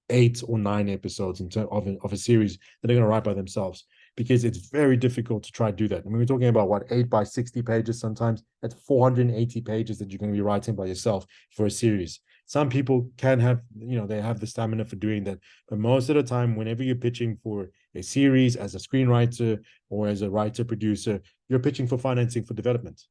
8 or 9 episodes of a series that they're going to write by themselves, because it's very difficult to try to do that. I mean, we're talking about what, 8 by 60 pages sometimes. That's 480 pages that you're going to be writing by yourself for a series. Some people can have, they have the stamina for doing that. But most of the time, whenever you're pitching for a series as a screenwriter or as a writer producer, you're pitching for financing for development.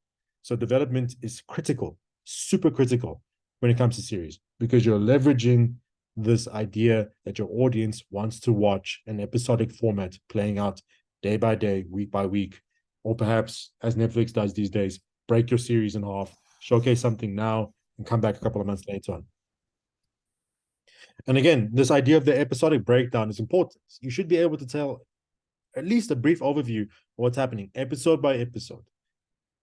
So development is critical, super critical when it comes to series, because you're leveraging this idea that your audience wants to watch an episodic format playing out day by day, week by week, or perhaps, as Netflix does these days, break your series in half, showcase something now, and come back a couple of months later on. And again, this idea of the episodic breakdown is important. You should be able to tell at least a brief overview of what's happening, episode by episode.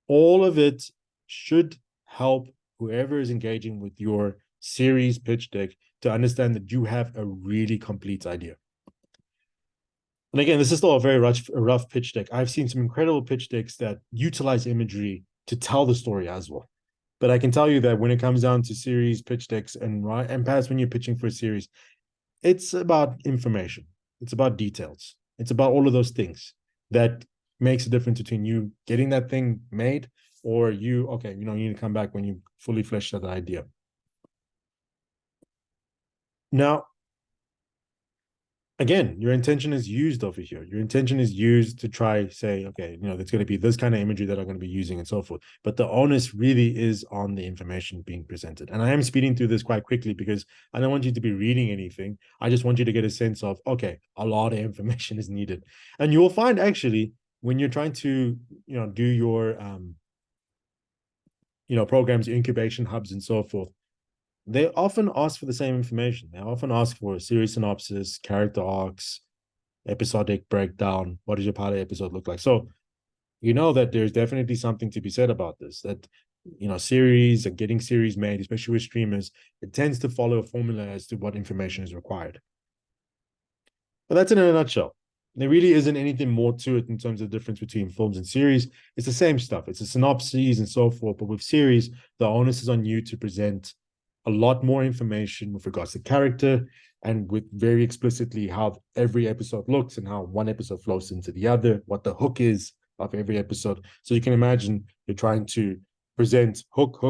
All of it should help whoever is engaging with your series pitch deck to understand that you have a really complete idea. And again, this is still a very rough pitch deck. I've seen some incredible pitch decks that utilize imagery to tell the story as well. But I can tell you that when it comes down to series pitch decks and perhaps when you're pitching for a series, it's about information. It's about details. It's about all of those things that makes a difference between you getting that thing made or you need to come back when you fully fleshed out the idea. Now, again, your intention is used over here. Your intention is used to try say, okay, there's going to be this kind of imagery that I'm going to be using and so forth. But the onus really is on the information being presented. And I am speeding through this quite quickly because I don't want you to be reading anything. I just want you to get a sense of, okay, a lot of information is needed. And you will find actually when you're trying to, do your, programs, incubation hubs and so forth, they often ask for the same information. They often ask for a series synopsis, character arcs, episodic breakdown. What does your pilot episode look like? So you know that there's definitely something to be said about this, that, series and getting series made, especially with streamers, it tends to follow a formula as to what information is required. But that's in a nutshell. There really isn't anything more to it in terms of the difference between films and series. It's the same stuff. It's a synopsis and so forth. But with series, the onus is on you to present a lot more information with regards to character and with very explicitly how every episode looks and how one episode flows into the other, what the hook is of every episode. So you can imagine you're trying to present hook,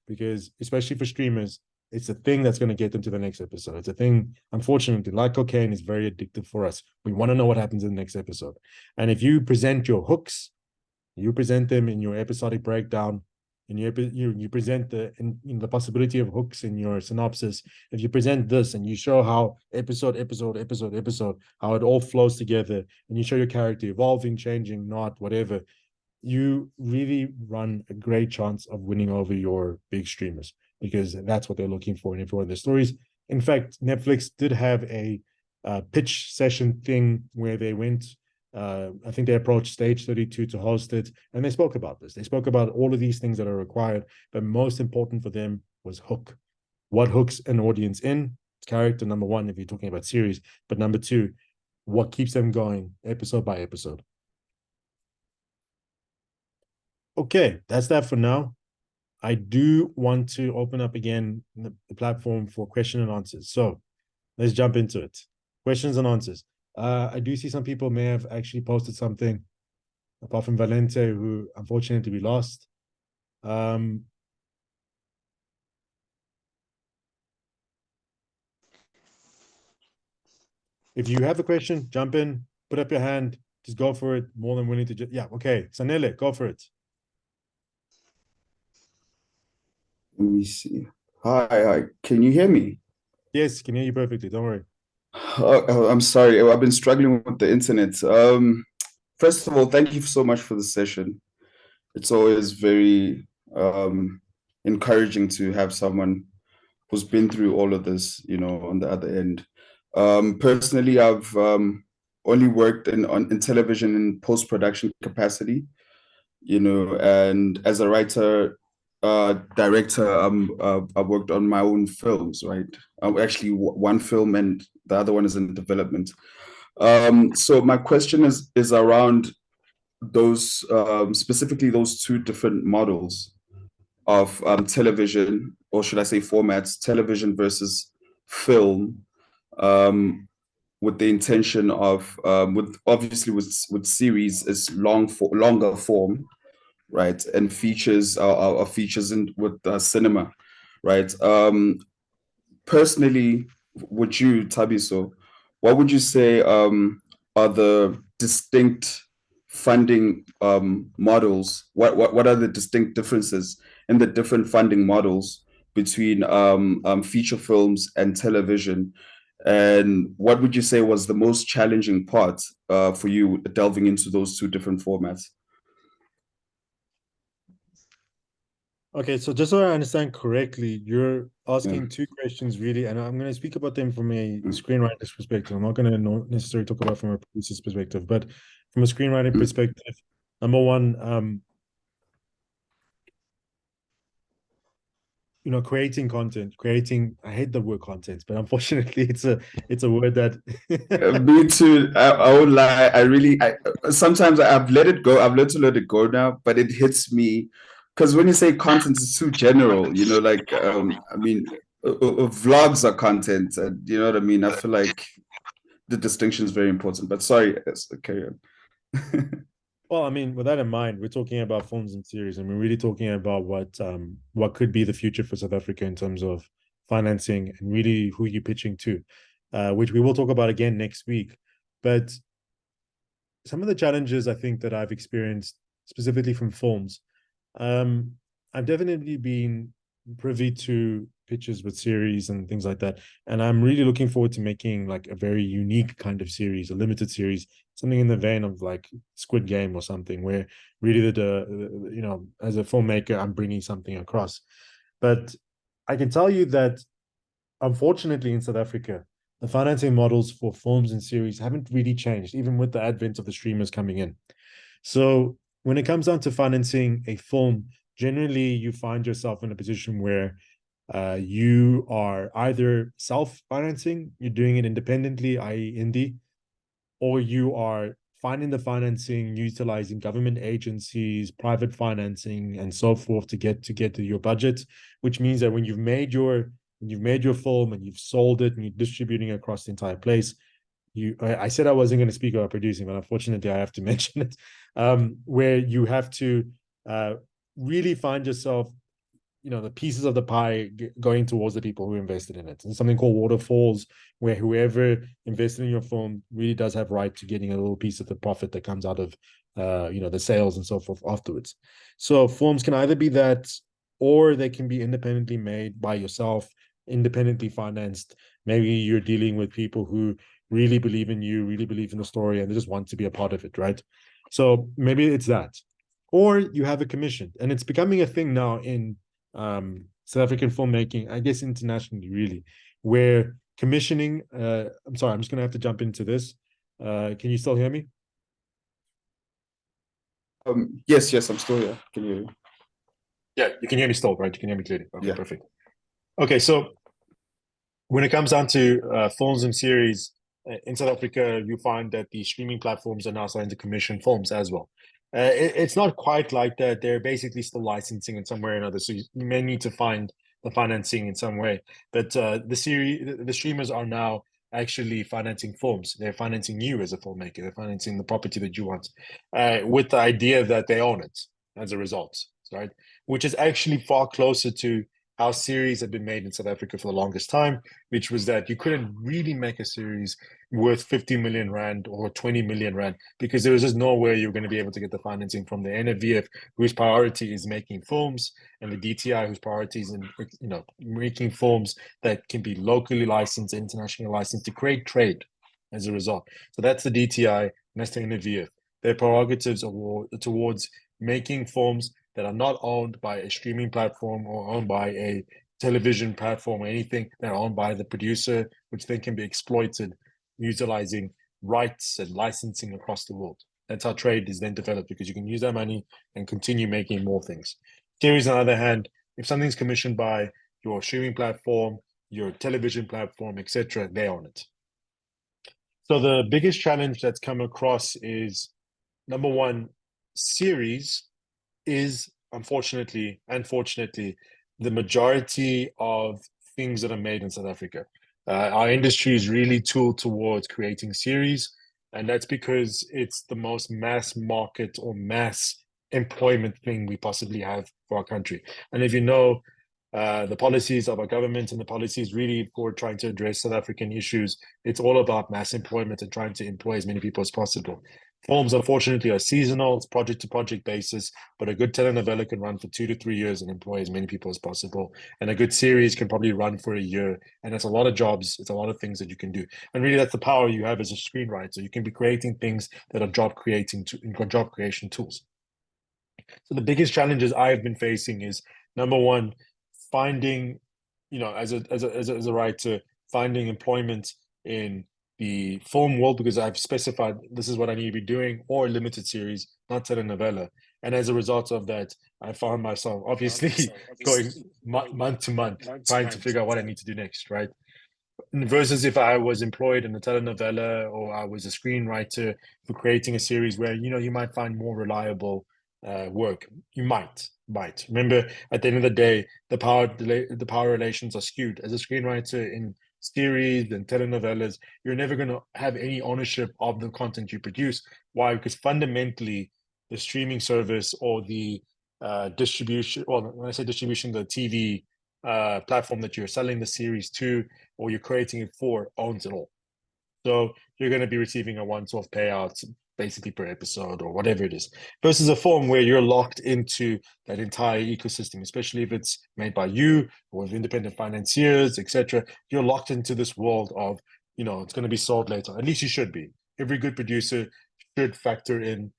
because especially for streamers, it's a thing that's going to get them to the next episode. It's a thing, unfortunately, like cocaine, is very addictive for us. We want to know what happens in the next episode. And if you present your hooks, you present them in your episodic breakdown, and you present the possibility of hooks in your synopsis. If you present this and you show how episode, how it all flows together, and you show your character evolving, changing, not whatever, you really run a great chance of winning over your big streamers, because that's what they're looking for in every one of their stories. In fact, Netflix did have a pitch session thing where they went, I think they approached Stage 32 to host it, and they spoke about this. They spoke about all of these things that are required, but most important for them was hook. What hooks an audience in? Character, number one, if you're talking about series, but number two, what keeps them going episode by episode. Okay, that's that for now. I do want to open up again the platform for question and answers. So let's jump into it. Questions and answers. I do see some people may have actually posted something, apart from Valente, who unfortunately we lost. If you have a question, jump in, put up your hand, just go for it. More than willing to just, yeah, okay. Sanele, go for it. Let me see. Hi. Can you hear me? Yes, can hear you perfectly. Don't worry. I'm sorry. I've been struggling with the internet. First of all, thank you so much for the session. It's always very encouraging to have someone who's been through all of this, on the other end. Personally, I've only worked in television in post-production capacity, and as a writer, director, I've worked on my own films, right? Actually, one film and the other one is in development. So my question is around those, specifically those two different models of television, or should I say formats, television versus film, with the intention of, with obviously with series is longer form, right? And features are features with cinema, right? Personally, would you, Thabiso, what would you say are the distinct funding models? What are the distinct differences in the different funding models between feature films and television? And what would you say was the most challenging part for you delving into those two different formats? Okay, so just so I understand correctly, you're asking two questions really, and I'm going to speak about them from a screenwriter's perspective. I'm not going to necessarily talk about from a producer's perspective, but from a screenwriting perspective, number one, creating content, I hate the word content, but unfortunately it's a word that Me too. I won't lie. Sometimes I've let it go. I've learned to let it go now, but it hits me because when you say content, it's too general. Like vlogs are content, and you know what I mean. I feel like the distinction is very important. But sorry, carry on. Well, I mean, with that in mind, we're talking about films and series, and we're really talking about what could be the future for South Africa in terms of financing and really who you're pitching to, which we will talk about again next week. But some of the challenges I think that I've experienced specifically from films, I've definitely been privy to pitches with series and things like that, and I'm really looking forward to making like a very unique kind of series, a limited series, something in the vein of like Squid Game or something, where really as a filmmaker, I'm bringing something across. But I can tell you that unfortunately in South Africa, the financing models for films and series haven't really changed, even with the advent of the streamers coming in. So when it comes down to financing a film, generally you find yourself in a position where you are either self-financing, you're doing it independently, i.e. indie, or you are finding the financing, utilizing government agencies, private financing, and so forth to get to your budget, which means that when you've made your film and you've sold it and you're distributing it across the entire place, I said I wasn't going to speak about producing, but unfortunately I have to mention it, where you have to really find yourself, the pieces of the pie going towards the people who invested in it. And something called waterfalls, where whoever invested in your film really does have right to getting a little piece of the profit that comes out of the sales and so forth afterwards. So films can either be that, or they can be independently made by yourself, independently financed. Maybe you're dealing with people who really believe in you, really believe in the story, and they just want to be a part of it, right? So maybe it's that. Or you have a commission, and it's becoming a thing now in South African filmmaking, I guess internationally, really, where commissioning. I'm sorry, I'm just going to have to jump into this. Can you still hear me? Yes, I'm still here. Can you hear me? Yeah, you can hear me still, right? You can hear me clearly. Okay, Yeah. perfect. Okay, so when it comes down to films and series in South Africa, you find that the streaming platforms are now starting to commission films as well. It's not quite like that. They're basically still licensing in some way or another. So you may need to find the financing in some way. But the streamers are now actually financing films. They're financing you as a filmmaker. They're financing the property that you want, with the idea that they own it as a result, right? Which is actually far closer to how series had been made in South Africa for the longest time, which was that you couldn't really make a series worth 50 million rand or 20 million rand because there was just nowhere you were going to be able to get the financing from the NFVF, whose priority is making films, and the DTI, whose priority is in, making films that can be locally licensed, internationally licensed to create trade as a result. So that's the DTI, and that's the NFVF. Their prerogatives are towards making films that are not owned by a streaming platform or owned by a television platform or anything. They're owned by the producer, which then can be exploited utilizing rights and licensing across the world. That's how trade is then developed, because you can use that money and continue making more things. Series, on the other hand, if something's commissioned by your streaming platform, your television platform, etc., they own it. So the biggest challenge that's come across is, number one, series is unfortunately, the majority of things that are made in South Africa. Our industry is really tooled towards creating series, and that's because it's the most mass market or mass employment thing we possibly have for our country. And if you know the policies of our government and the policies really for trying to address South African issues, it's all about mass employment and trying to employ as many people as possible. Films, unfortunately, are seasonal. It's project-to-project basis, but a good telenovela can run for 2 to 3 years and employ as many people as possible. And a good series can probably run for a year. And it's a lot of jobs. It's a lot of things that you can do. And really, that's the power you have as a screenwriter. You can be creating things that are job creation tools. So the biggest challenges I've been facing is, number one, finding, as a writer, finding employment in the film world, because I've specified this is what I need to be doing, or a limited series, not telenovela. And as a result of that, I found myself obviously going month to month, trying to figure out what I need to do next, right? Versus if I was employed in a telenovela or I was a screenwriter for creating a series where, you might find more reliable work. You might. Remember, at the end of the day, the power relations are skewed. As a screenwriter in series and telenovelas, you're never going to have any ownership of the content you produce. Why? Because fundamentally, the streaming service or the distribution, well, when I say distribution, the TV platform that you're selling the series to or you're creating it for owns it all. So you're going to be receiving a once-off payout basically per episode or whatever it is, versus a film where you're locked into that entire ecosystem, especially if it's made by you or with independent financiers, etc. You're locked into this world of, it's going to be sold later. At least you should be. Every good producer should factor in,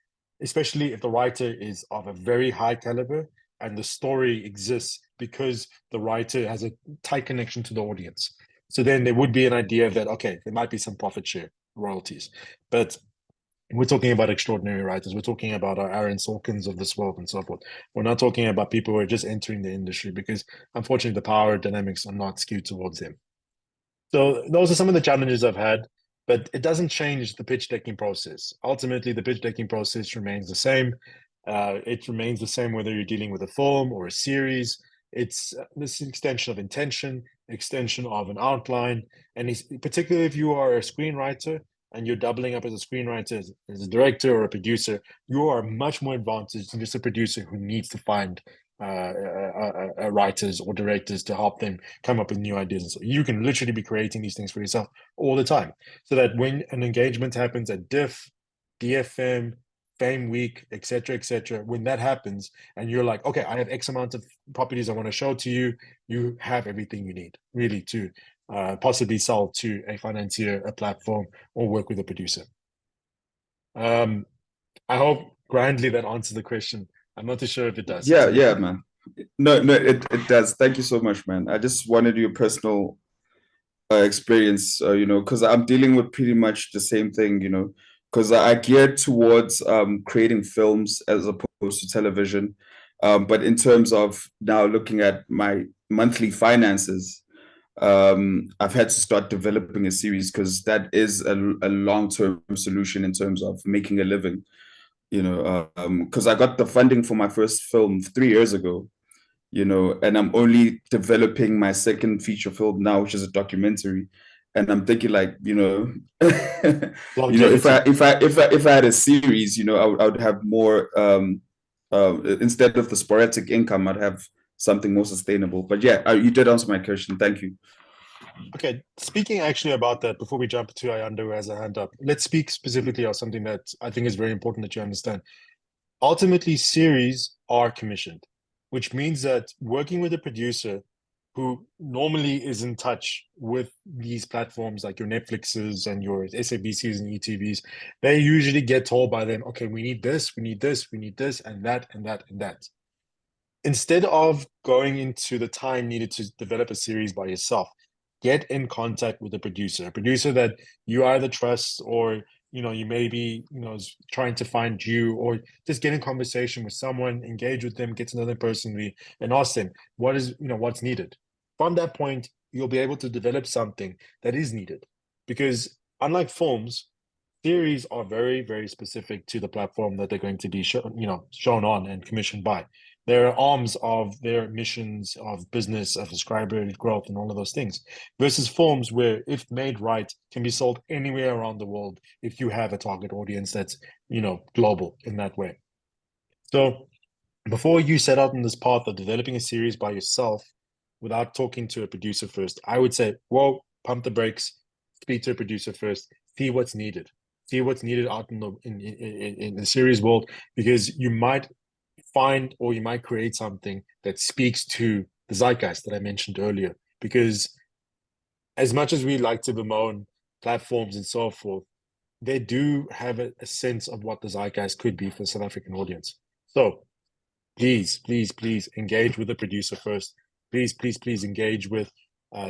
especially if the writer is of a very high caliber and the story exists because the writer has a tight connection to the audience. So then there would be an idea that, okay, there might be some profit share royalties, but we're talking about extraordinary writers. We're talking about our Aaron Sorkins of this world and so forth. We're not talking about people who are just entering the industry, because unfortunately the power dynamics are not skewed towards them. So those are some of the challenges I've had, but it doesn't change the pitch decking process. Ultimately, the pitch decking process remains the same. It remains the same whether you're dealing with a film or a series. It's this extension of intention, extension of an outline, and particularly if you are a screenwriter and you're doubling up as a screenwriter, as a director or a producer, you are much more advantaged than just a producer who needs to find writers or directors to help them come up with new ideas. And so you can literally be creating these things for yourself all the time, so that when an engagement happens at DIF, DFM, Fame Week, etc., when that happens and you're like, okay, I have X amount of properties I want to show to you, you have everything you need really to possibly sell to a financier, a platform, or work with a producer. I hope grandly that answers the question. I'm not too sure if it does. Yeah, man. No, it does. Thank you so much, man. I just wanted your personal experience, because I'm dealing with pretty much the same thing, because I geared towards creating films as opposed to television. But in terms of now looking at my monthly finances, I've had to start developing a series, because that is a long-term solution in terms of making a living, because I got the funding for my first film 3 years ago, and I'm only developing my second feature film now, which is a documentary. And I'm thinking, like, if I had a series, I would have more, instead of the sporadic income, I'd have something more sustainable. But yeah, you did answer my question. Thank you. Okay, speaking actually about that, before we jump to Ayanda who has a hand up, let's speak specifically on something that I think is very important that you understand. Ultimately, series are commissioned, which means that working with a producer who normally is in touch with these platforms like your Netflixes and your SABCs and ETVs, they usually get told by them, okay, we need this, we need this, we need this, and that, and that, and that. Instead of going into the time needed to develop a series by yourself, get in contact with a producer that you either trust or you may be is trying to find you, or just get in conversation with someone, engage with them, get to know them personally, and ask them what's needed. From that point, you'll be able to develop something that is needed, because unlike films, series are very, very specific to the platform that they're going to be shown on and commissioned by. They're arms of their missions of business, of subscriber growth, and all of those things. Versus films, where if made right, can be sold anywhere around the world if you have a target audience that's global in that way. So before you set out on this path of developing a series by yourself without talking to a producer first, I would say, whoa, pump the brakes, speak to a producer first, see what's needed. See what's needed out in the series world, because you might find, or you might create something that speaks to the zeitgeist that I mentioned earlier. Because as much as we like to bemoan platforms and so forth, they do have a sense of what the zeitgeist could be for the South African audience. So please, please, please engage with the producer first. Please, please, please engage with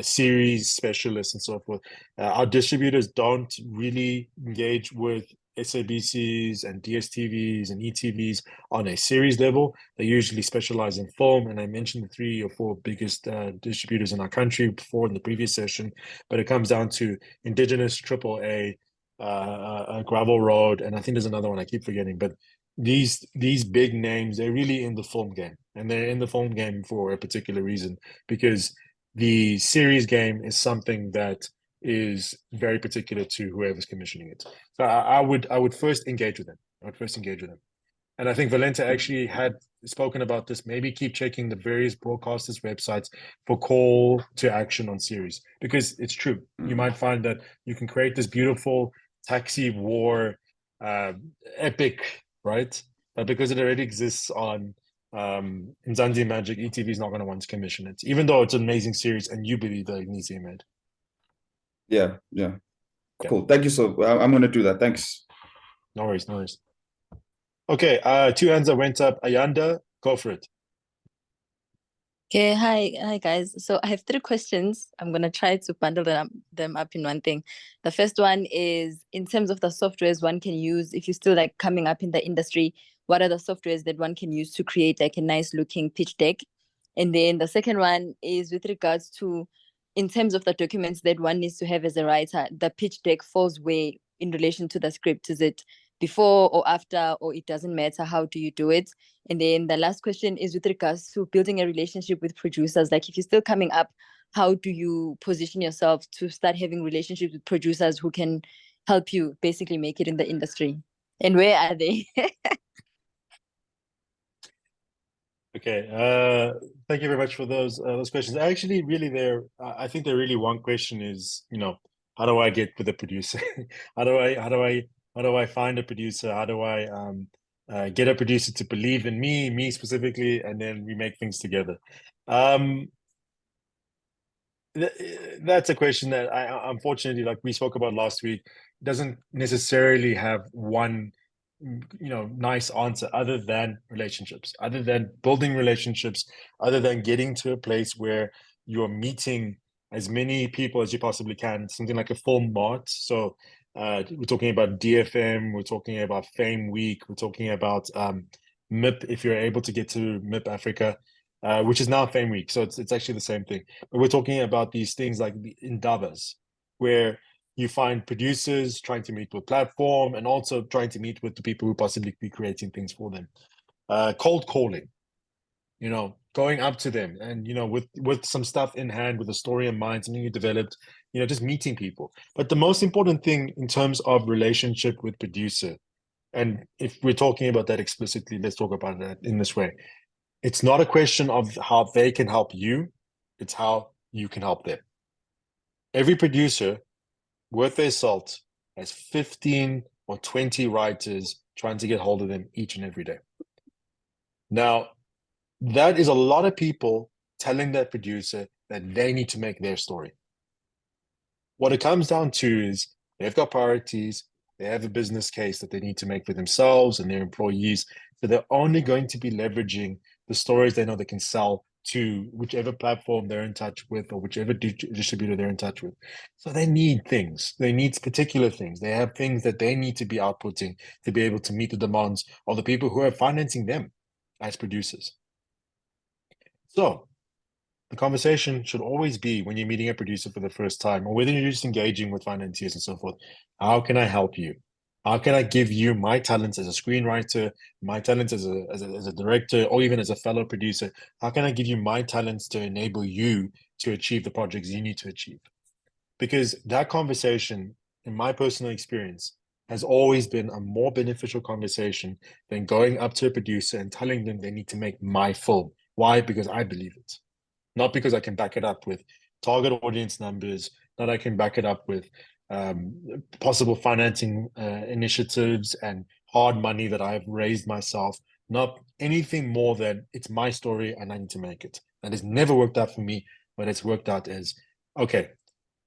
series specialists and so forth. Our distributors don't really engage with SABCs and DSTVs and ETVs on a series level. They usually specialize in film, and I mentioned the 3 or 4 biggest distributors in our country before in the previous session, but it comes down to Indigenous, AAA, Gravel Road, and I think there's another one I keep forgetting, but these big names, they're really in the film game, and they're in the film game for a particular reason, because the series game is something that is very particular to whoever's commissioning it. So I would first engage with them. And I think Valenta actually had spoken about this. Maybe keep checking the various broadcasters' websites for call to action on series, because it's true. You might find that you can create this beautiful taxi war epic, right? But because it already exists on Mzansi Magic, ETV is not going to want to commission it, even though it's an amazing series and you believe that it needs to be made. Yeah. Cool. Thank you. So I'm going to do that. Thanks. No worries. Okay, 2 hands that went up. Ayanda, go for it. Okay, hi guys. So I have 3 questions. I'm gonna try to bundle them up in one thing. The first one is, in terms of the softwares one can use if you're still like coming up in the industry, what are the softwares that one can use to create like a nice looking pitch deck? And then the second one is with regards to, in terms of the documents that one needs to have as a writer, the pitch deck falls where in relation to the script? Is it before or after, or it doesn't matter? How do you do it? And then the last question is with regards to building a relationship with producers. Like if you're still coming up, how do you position yourself to start having relationships with producers who can help you basically make it in the industry? And where are they? Okay, thank you very much for those questions. Actually, really, I think the really one question is, how do I get with a producer? How do I find a producer? How do I get a producer to believe in me specifically, and then we make things together? That's a question that I unfortunately, like we spoke about last week, doesn't necessarily have one nice answer, other than relationships, other than building relationships, other than getting to a place where you're meeting as many people as you possibly can, something like a film mart. So we're talking about DFM, we're talking about Fame Week, we're talking about MIP, if you're able to get to MIP Africa, which is now Fame Week. So it's actually the same thing. But we're talking about these things like the Indabas, where you find producers trying to meet with platform and also trying to meet with the people who possibly be creating things for them. Cold calling, going up to them and, with some stuff in hand, with a story in mind, something you developed, just meeting people. But the most important thing in terms of relationship with producer, and if we're talking about that explicitly, let's talk about that in this way. It's not a question of how they can help you, it's how you can help them. Every producer worth their salt has 15 or 20 writers trying to get hold of them each and every day. Now, that is a lot of people telling that producer that they need to make their story. What it comes down to is they've got priorities, they have a business case that they need to make for themselves and their employees. So they're only going to be leveraging the stories they know they can sell to whichever platform they're in touch with or whichever distributor they're in touch with. So they need things. They need particular things. They have things that they need to be outputting to be able to meet the demands of the people who are financing them as producers. So the conversation should always be when you're meeting a producer for the first time, or whether you're just engaging with financiers and so forth, how can I help you? How can I give you my talents as a screenwriter, my talents as a director, or even as a fellow producer? How can I give you my talents to enable you to achieve the projects you need to achieve? Because that conversation, in my personal experience, has always been a more beneficial conversation than going up to a producer and telling them they need to make my film. Why? Because I believe it. Not because I can back it up with target audience numbers, not I can back it up with possible financing initiatives and hard money that I've raised myself, not anything more than it's my story and I need to make it. That has never worked out for me, but it's worked out as, okay,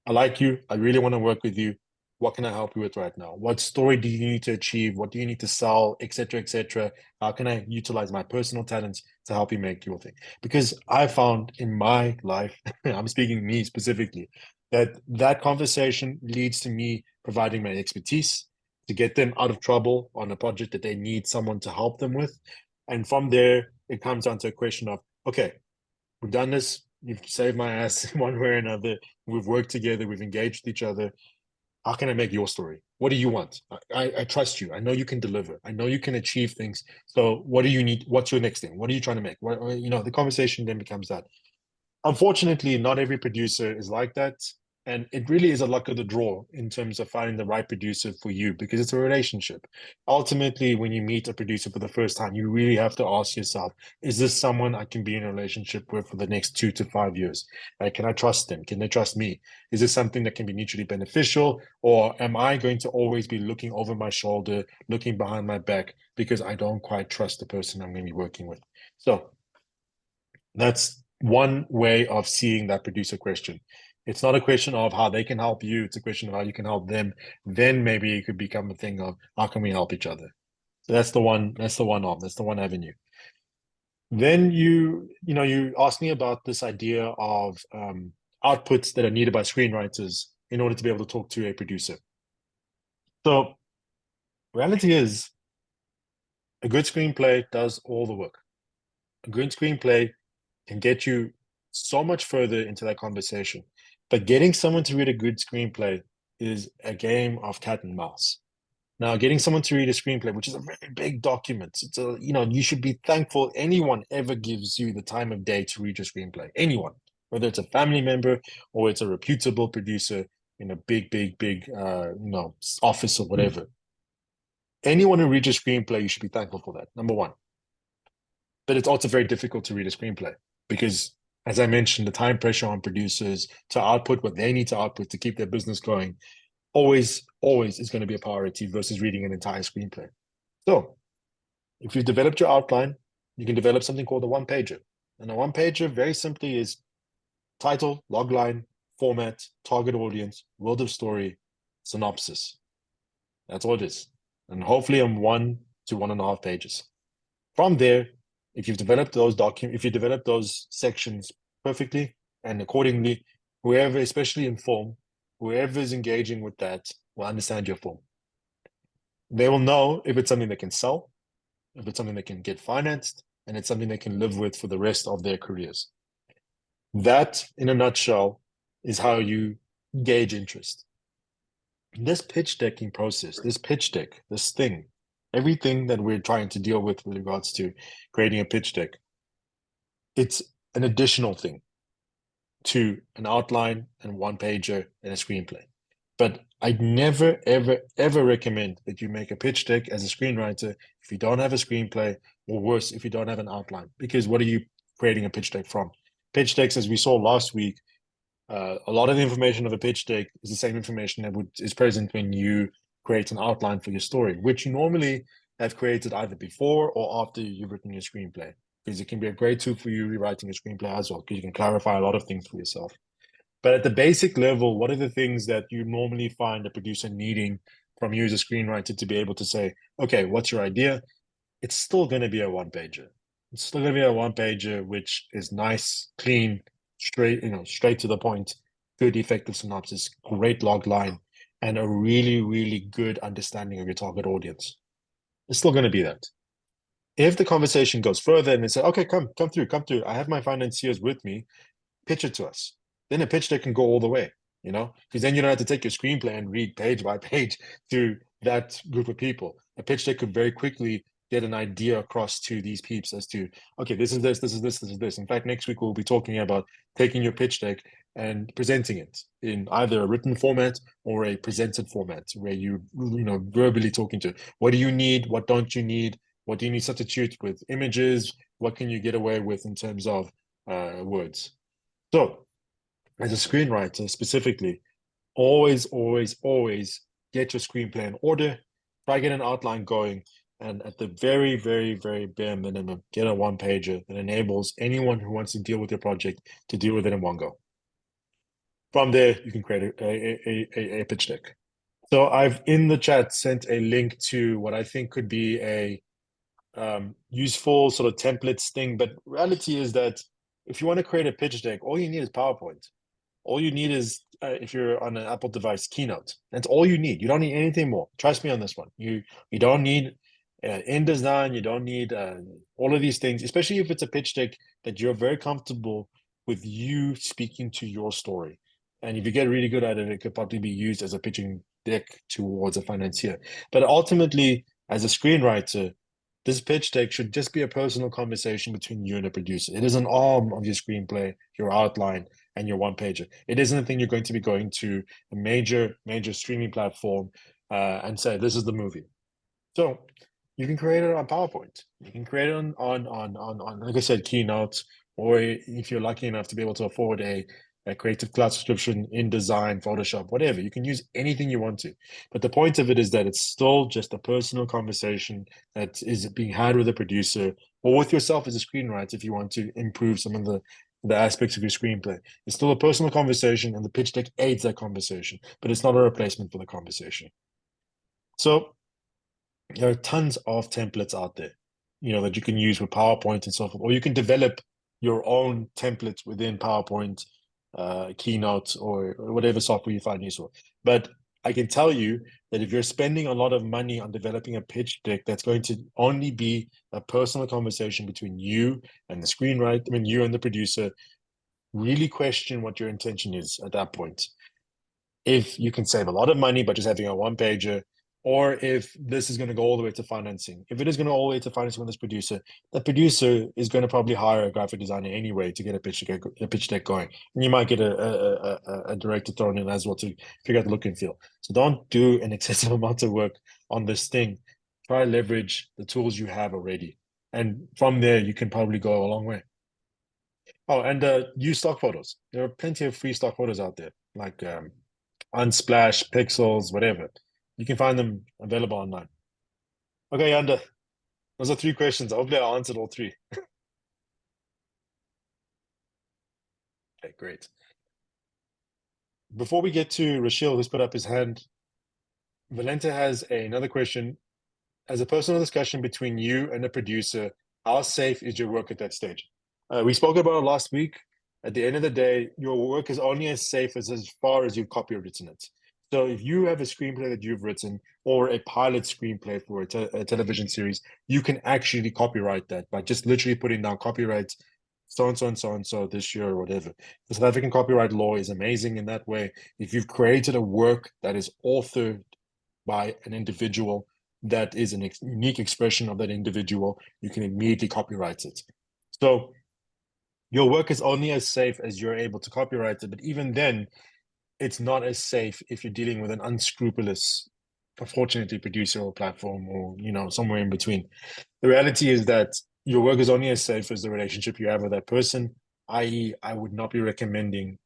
I like you, I really want to work with you. What can I help you with right now? What story do you need to achieve? What do you need to sell, etc., etc.? How can I utilize my personal talents to help you make your thing? Because I found in my life, I'm speaking me specifically, that conversation leads to me providing my expertise to get them out of trouble on a project that they need someone to help them with. And from there, it comes down to a question of, okay, we've done this. You've saved my ass one way or another. We've worked together. We've engaged each other. How can I make your story? What do you want? I trust you. I know you can deliver. I know you can achieve things. So what do you need? What's your next thing? What are you trying to make? The conversation then becomes that. Unfortunately, not every producer is like that. And it really is a luck of the draw in terms of finding the right producer for you because it's a relationship. Ultimately, when you meet a producer for the first time, you really have to ask yourself, is this someone I can be in a relationship with for the next 2 to 5 years? Can I trust them? Can they trust me? Is this something that can be mutually beneficial? Or am I going to always be looking over my shoulder, looking behind my back because I don't quite trust the person I'm going to be working with? So that's one way of seeing that producer question. It's not a question of how they can help you. It's a question of how you can help them. Then maybe it could become a thing of how can we help each other? So that's the one avenue. Then you asked me about this idea of outputs that are needed by screenwriters in order to be able to talk to a producer. So reality is a good screenplay does all the work. A good screenplay can get you so much further into that conversation. But getting someone to read a good screenplay is a game of cat and mouse. Now, getting someone to read a screenplay, which is a very big document, you should be thankful anyone ever gives you the time of day to read your screenplay. Anyone, whether it's a family member or it's a reputable producer in a big office or whatever. Anyone who reads a screenplay, you should be thankful for that. Number one. But it's also very difficult to read a screenplay because, as I mentioned, the time pressure on producers to output what they need to output to keep their business going always is going to be a priority versus reading an entire screenplay. So if you've developed your outline, you can develop something called a one-pager. And a one-pager very simply is title, logline, format, target audience, world of story, synopsis. That's all it is. And hopefully on 1 to 1.5 pages. From there, if you've developed those sections perfectly and accordingly, whoever, especially in film, whoever is engaging with that will understand your film. They will know if it's something they can sell, if it's something they can get financed, and it's something they can live with for the rest of their careers. That, in a nutshell, is how you gauge interest. This pitch decking process, everything that we're trying to deal with regards to creating a pitch deck, it's an additional thing to an outline and one pager and a screenplay. But I'd never, ever, ever recommend that you make a pitch deck as a screenwriter if you don't have a screenplay, or worse, if you don't have an outline. Because what are you creating a pitch deck from? Pitch decks, as we saw last week, a lot of the information of a pitch deck is the same information that is present when you create an outline for your story, which you normally have created either before or after you've written your screenplay. Because it can be a great tool for you rewriting a screenplay as well, because you can clarify a lot of things for yourself. But at the basic level, what are the things that you normally find a producer needing from you as a screenwriter to be able to say, okay, what's your idea? It's still going to be a one-pager. It's still going to be a one-pager, which is nice, clean, straight, straight to the point, good, effective synopsis, great log line, and a really, really good understanding of your target audience. It's still going to be that. If the conversation goes further and they say, okay, come through. I have my financiers with me, pitch it to us. Then a pitch deck can go all the way, because then you don't have to take your screenplay and read page by page to that group of people. A pitch deck could very quickly get an idea across to these peeps as to, okay, this is this, this is this, this is this. In fact, next week we'll be talking about taking your pitch deck and presenting it in either a written format or a presented format, where you verbally talking to, what do you need, what don't you need, what do you need substitute with images, what can you get away with in terms of words. So as a screenwriter specifically, always get your screenplay in order, try get an outline going, and at the very, very, very bare minimum, get a one-pager that enables anyone who wants to deal with your project to deal with it in one go. From there, you can create a pitch deck. So I've in the chat sent a link to what I think could be a useful sort of templates thing, but reality is that if you want to create a pitch deck, all you need is PowerPoint. All you need is, if you're on an Apple device, Keynote. That's all you need. You don't need anything more. Trust me on this one. You don't need InDesign. You don't need all of these things, especially if it's a pitch deck that you're very comfortable with you speaking to your story. And if you get really good at it, it could probably be used as a pitching deck towards a financier. But ultimately, as a screenwriter, this pitch deck should just be a personal conversation between you and a producer. It is an arm of your screenplay, your outline, and your one-pager. It isn't a thing you're going to be going to a major streaming platform and say, this is the movie. So you can create it on PowerPoint. You can create it on like I said, Keynote, or if you're lucky enough to be able to afford a Creative Cloud subscription, InDesign, Photoshop, whatever. You can use anything you want to. But the point of it is that it's still just a personal conversation that is being had with a producer or with yourself as a screenwriter if you want to improve some of the aspects of your screenplay. It's still a personal conversation, and the pitch deck aids that conversation, but it's not a replacement for the conversation. So there are tons of templates out there, that you can use with PowerPoint and so forth, or you can develop your own templates within PowerPoint, Keynote, or whatever software you find useful. But I can tell you that if you're spending a lot of money on developing a pitch deck that's going to only be a personal conversation between you and the screenwriter, you and the producer, really question what your intention is at that point. If you can save a lot of money by just having a one-pager, or if this is going to go all the way to financing. If it is going to go all the way to financing with this producer, the producer is going to probably hire a graphic designer anyway to get a pitch deck going. And you might get a director thrown in as well to figure out the look and feel. So don't do an excessive amount of work on this thing. Try leverage the tools you have already. And from there, you can probably go a long way. Oh, and use stock photos. There are plenty of free stock photos out there, like Unsplash, Pixels, whatever. You can find them available online. Okay, Yanda, those are 3 questions. Hopefully I answered all 3. Okay, great. Before we get to Rachel, who's put up his hand, Valenta has another question. As a personal discussion between you and the producer, how safe is your work at that stage? We spoke about it last week. At the end of the day, your work is only as safe as far as you've copywritten it. So if you have a screenplay that you've written or a pilot screenplay for a television series, you can actually copyright that by just literally putting down copyright so-and-so and so-and-so this year or whatever. The South African copyright law is amazing in that way. If you've created a work that is authored by an individual that is a unique expression of that individual, you can immediately copyright it. So your work is only as safe as you're able to copyright it. But even then, it's not as safe if you're dealing with an unscrupulous, unfortunately, producer or platform, or somewhere in between. The reality is that your work is only as safe as the relationship you have with that person. I.e., I would not be recommending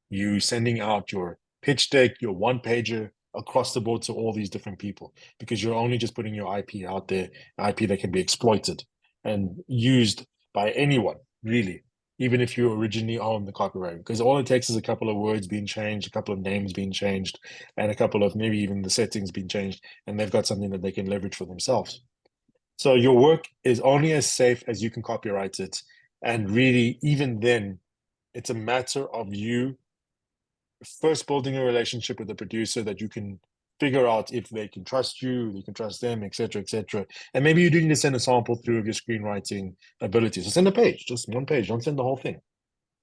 you sending out your pitch deck, your one pager across the board to all these different people, because you're only just putting your IP out there, IP that can be exploited and used by anyone, really, even if you originally own the copyright, because all it takes is a couple of words being changed, a couple of names being changed, and a couple of maybe even the settings being changed, and they've got something that they can leverage for themselves. So your work is only as safe as you can copyright it. And really, even then, it's a matter of you first building a relationship with the producer that you can figure out if they can trust you, you can trust them, etc., etc. And maybe you do need to send a sample through of your screenwriting abilities. So send a page, just one page, don't send the whole thing.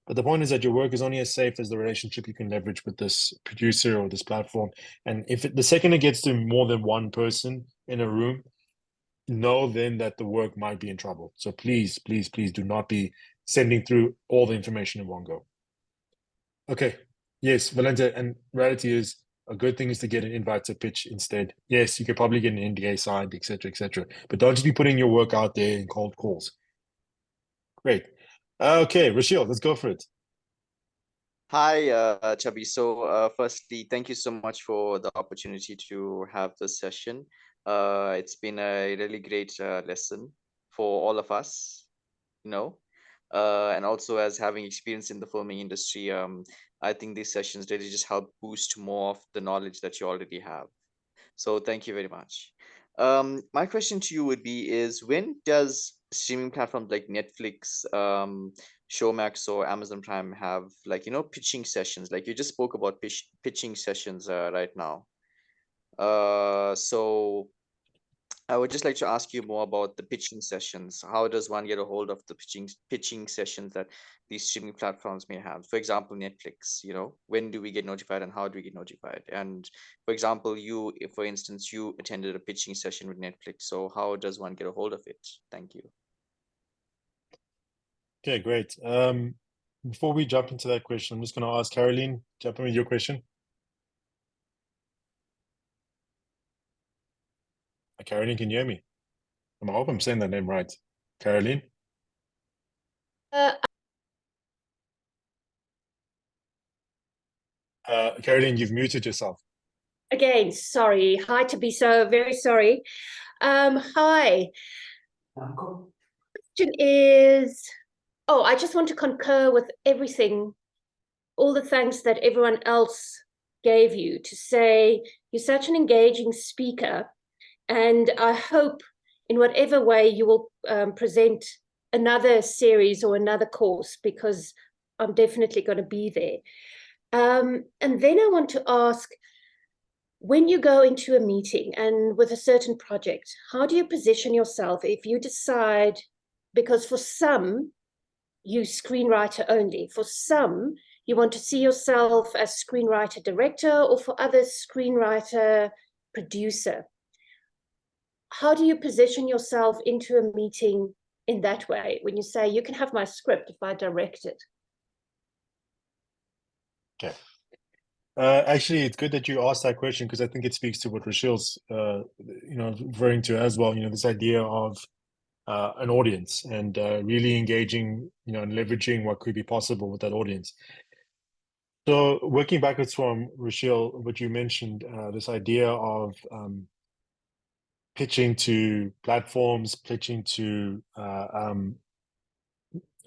But the point is that your work is only as safe as the relationship you can leverage with this producer or this platform. And if the second it gets to more than one person in a room, know then that the work might be in trouble. So please, please, please do not be sending through all the information in one go. Okay. Yes, Valente, and reality is a good thing is to get an invite to pitch instead. Yes, you could probably get an NDA signed, etc., etc. But don't just be putting your work out there in cold calls. Great. Okay, Rachel, let's go for it. Hi, Thabiso. Firstly, thank you so much for the opportunity to have this session. It's been a really great lesson for all of us, and also as having experience in the filming industry, I think these sessions really just help boost more of the knowledge that you already have. So thank you very much. My question to you would be is, when does streaming platforms like Netflix, Showmax or Amazon Prime have pitching sessions? Like you just spoke about pitching sessions right now. So I would just like to ask you more about the pitching sessions. How does one get a hold of the pitching sessions that these streaming platforms may have? For example, Netflix, when do we get notified and how do we get notified? And for example, for instance, you attended a pitching session with Netflix. So how does one get a hold of it? Thank you. Okay, great. Before we jump into that question, I'm just going to ask Caroline, jump in with your question. Caroline, can you hear me? I hope I'm saying that name right. Caroline? Caroline, you've muted yourself. Again, sorry. Hi, Thabiso. Very sorry. Hi. Question is, I just want to concur with everything, all the thanks that everyone else gave you, to say you're such an engaging speaker. And I hope in whatever way you will present another series or another course, because I'm definitely going to be there. And then I want to ask, when you go into a meeting and with a certain project, how do you position yourself if you decide, because for some, you screenwriter only, for some, you want to see yourself as screenwriter director, or for others, screenwriter producer. How do you position yourself into a meeting in that way when you say, you can have my script if I direct it? Okay. Actually, it's good that you asked that question, because I think it speaks to what Rachel's, referring to as well. This idea of an audience and really engaging, and leveraging what could be possible with that audience. So, working backwards from Rachel, what you mentioned, this idea of pitching to platforms, pitching to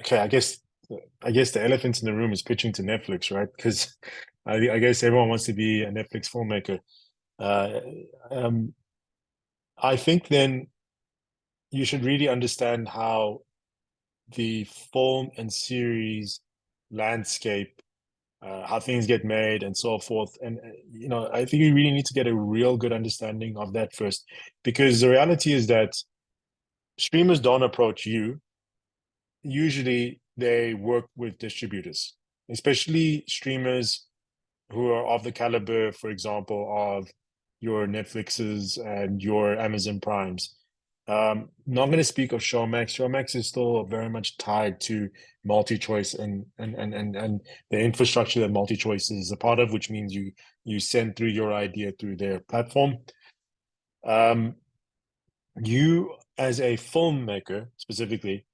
okay, I guess the elephant in the room is pitching to Netflix, right? Because I guess everyone wants to be a Netflix filmmaker. I think then you should really understand how the film and series landscape, how things get made and so forth. And, I think you really need to get a real good understanding of that first, because the reality is that streamers don't approach you. Usually they work with distributors, especially streamers who are of the caliber, for example, of your Netflixes and your Amazon Primes. Not going to speak of Showmax. Showmax is still very much tied to multi-choice and the infrastructure that multi-choice is a part of, which means you send through your idea through their platform. You as a filmmaker specifically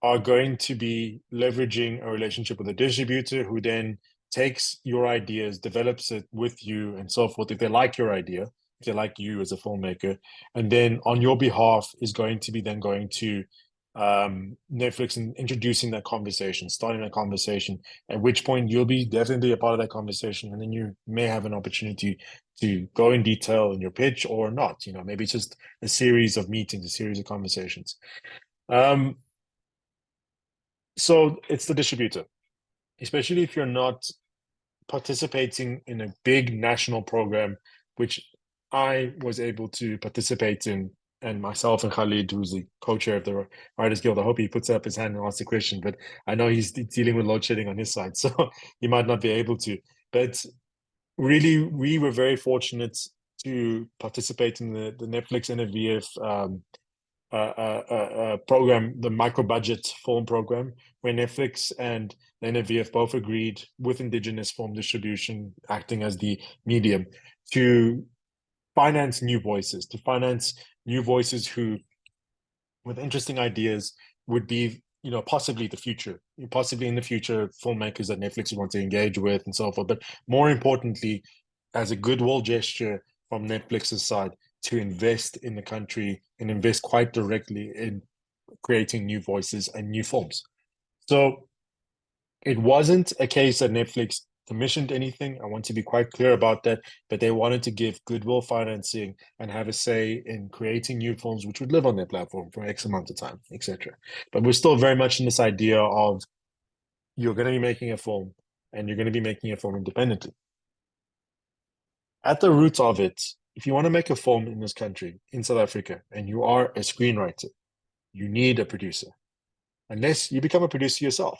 are going to be leveraging a relationship with a distributor who then takes your ideas, develops it with you, and so forth. If they like your idea, if they like you as a filmmaker, and then on your behalf is going to be then going to Netflix and introducing that conversation, starting that conversation, at which point you'll be definitely a part of that conversation, and then you may have an opportunity to go in detail in your pitch or not. You know, maybe it's just a series of meetings, a series of conversations. So it's the distributor, especially if you're not participating in a big national program, which I was able to participate in, and myself and Khalid, who's the co-chair of the Writers Guild, I hope he puts up his hand and asks a question, but I know he's dealing with load shedding on his side, so he might not be able to. But really, we were very fortunate to participate in the Netflix NFVF program, the micro budget film program, where Netflix and the NFVF both agreed with Indigenous film distribution acting as the medium to finance new voices, who, with interesting ideas, would be, you know, possibly the future, possibly in the future, filmmakers that Netflix would want to engage with and so forth. But more importantly, as a goodwill gesture from Netflix's side, to invest in the country and invest quite directly in creating new voices and new films. So it wasn't a case that Netflix commissioned anything. I want to be quite clear about that, but they wanted to give goodwill financing and have a say in creating new films which would live on their platform for X amount of time, etc. But we're still very much in this idea of you're going to be making a film and you're going to be making a film independently. At the root of it, if you want to make a film in this country, in South Africa, and you are a screenwriter, you need a producer, unless you become a producer yourself.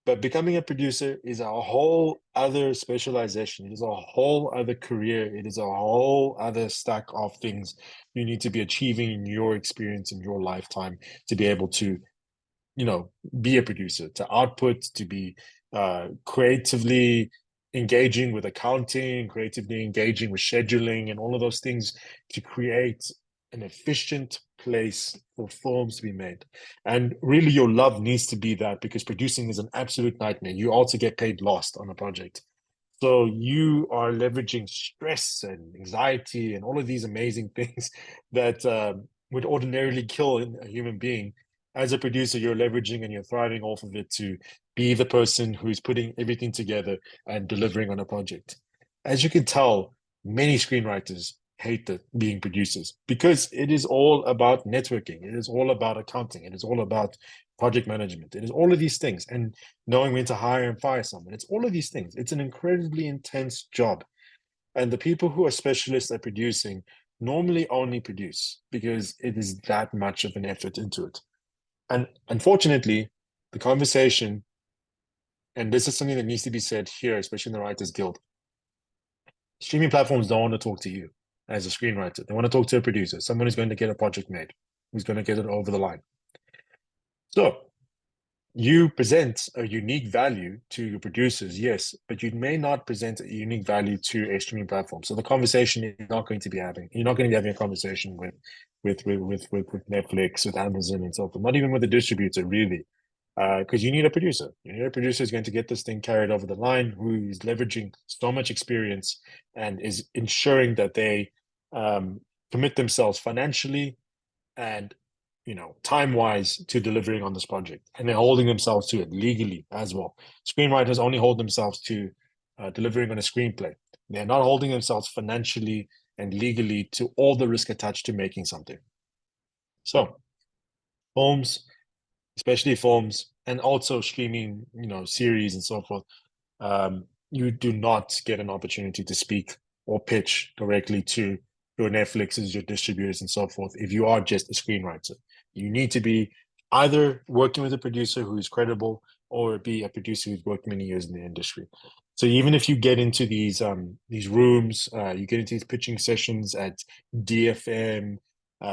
But becoming a producer is a whole other specialization. It is a whole other career. It is a whole other stack of things you need to be achieving in your experience in your lifetime to be able to, you know, be a producer, to output, to be creatively engaging with accounting, creatively engaging with scheduling and all of those things to create an efficient place for films to be made. And really your love needs to be that, because producing is an absolute nightmare. You also get paid lost on a project. So you are leveraging stress and anxiety and all of these amazing things that would ordinarily kill a human being. As a producer, you're leveraging and you're thriving off of it to be the person who's putting everything together and delivering on a project. As you can tell, many screenwriters hate being producers, because it is all about networking. It is all about accounting. It is all about project management. It is all of these things, and knowing when to hire and fire someone. It's all of these things. It's an incredibly intense job. And the people who are specialists at producing normally only produce because it is that much of an effort into it. And unfortunately, the conversation, and this is something that needs to be said here, especially in the Writers Guild, streaming platforms don't want to talk to you as a screenwriter. They want to talk to a producer, someone who's going to get a project made, who's going to get it over the line. So you present a unique value to your producers, yes, but you may not present a unique value to a streaming platform. So the conversation you're not going to be having. You're not going to be having a conversation with Netflix, with Amazon, and so forth. Not even with a distributor, really, because you need a producer. You need a producer who's going to get this thing carried over the line, who is leveraging so much experience and is ensuring that they commit themselves financially and, you know, time-wise to delivering on this project, and they're holding themselves to it legally as well. Screenwriters only hold themselves to delivering on a screenplay. They're not holding themselves financially and legally to all the risk attached to making something. So, films, especially films, and also streaming, you know, series and so forth, you do not get an opportunity to speak or pitch directly to your Netflixes, your distributors, and so forth if you are just a screenwriter. You need to be either working with a producer who is credible, or be a producer who's worked many years in the industry. So even if you get into these rooms, you get into these pitching sessions at DFM,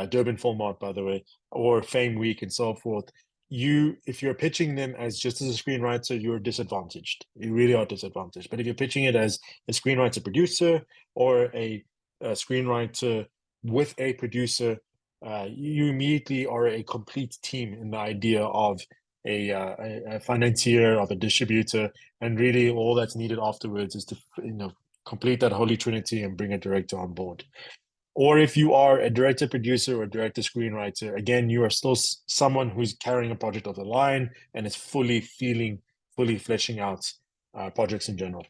Durban Film Art, by the way, or Fame Week and so forth, if you're pitching them as just as a screenwriter, you're disadvantaged. You really are disadvantaged. But if you're pitching it as a screenwriter producer or a screenwriter with a producer, you immediately are a complete team in the idea of a financier, of a distributor, and really all that's needed afterwards is to complete that holy trinity and bring a director on board. Or if you are a director producer or director screenwriter, again, you are still someone who's carrying a project off the line and is fully fleshing out projects in general.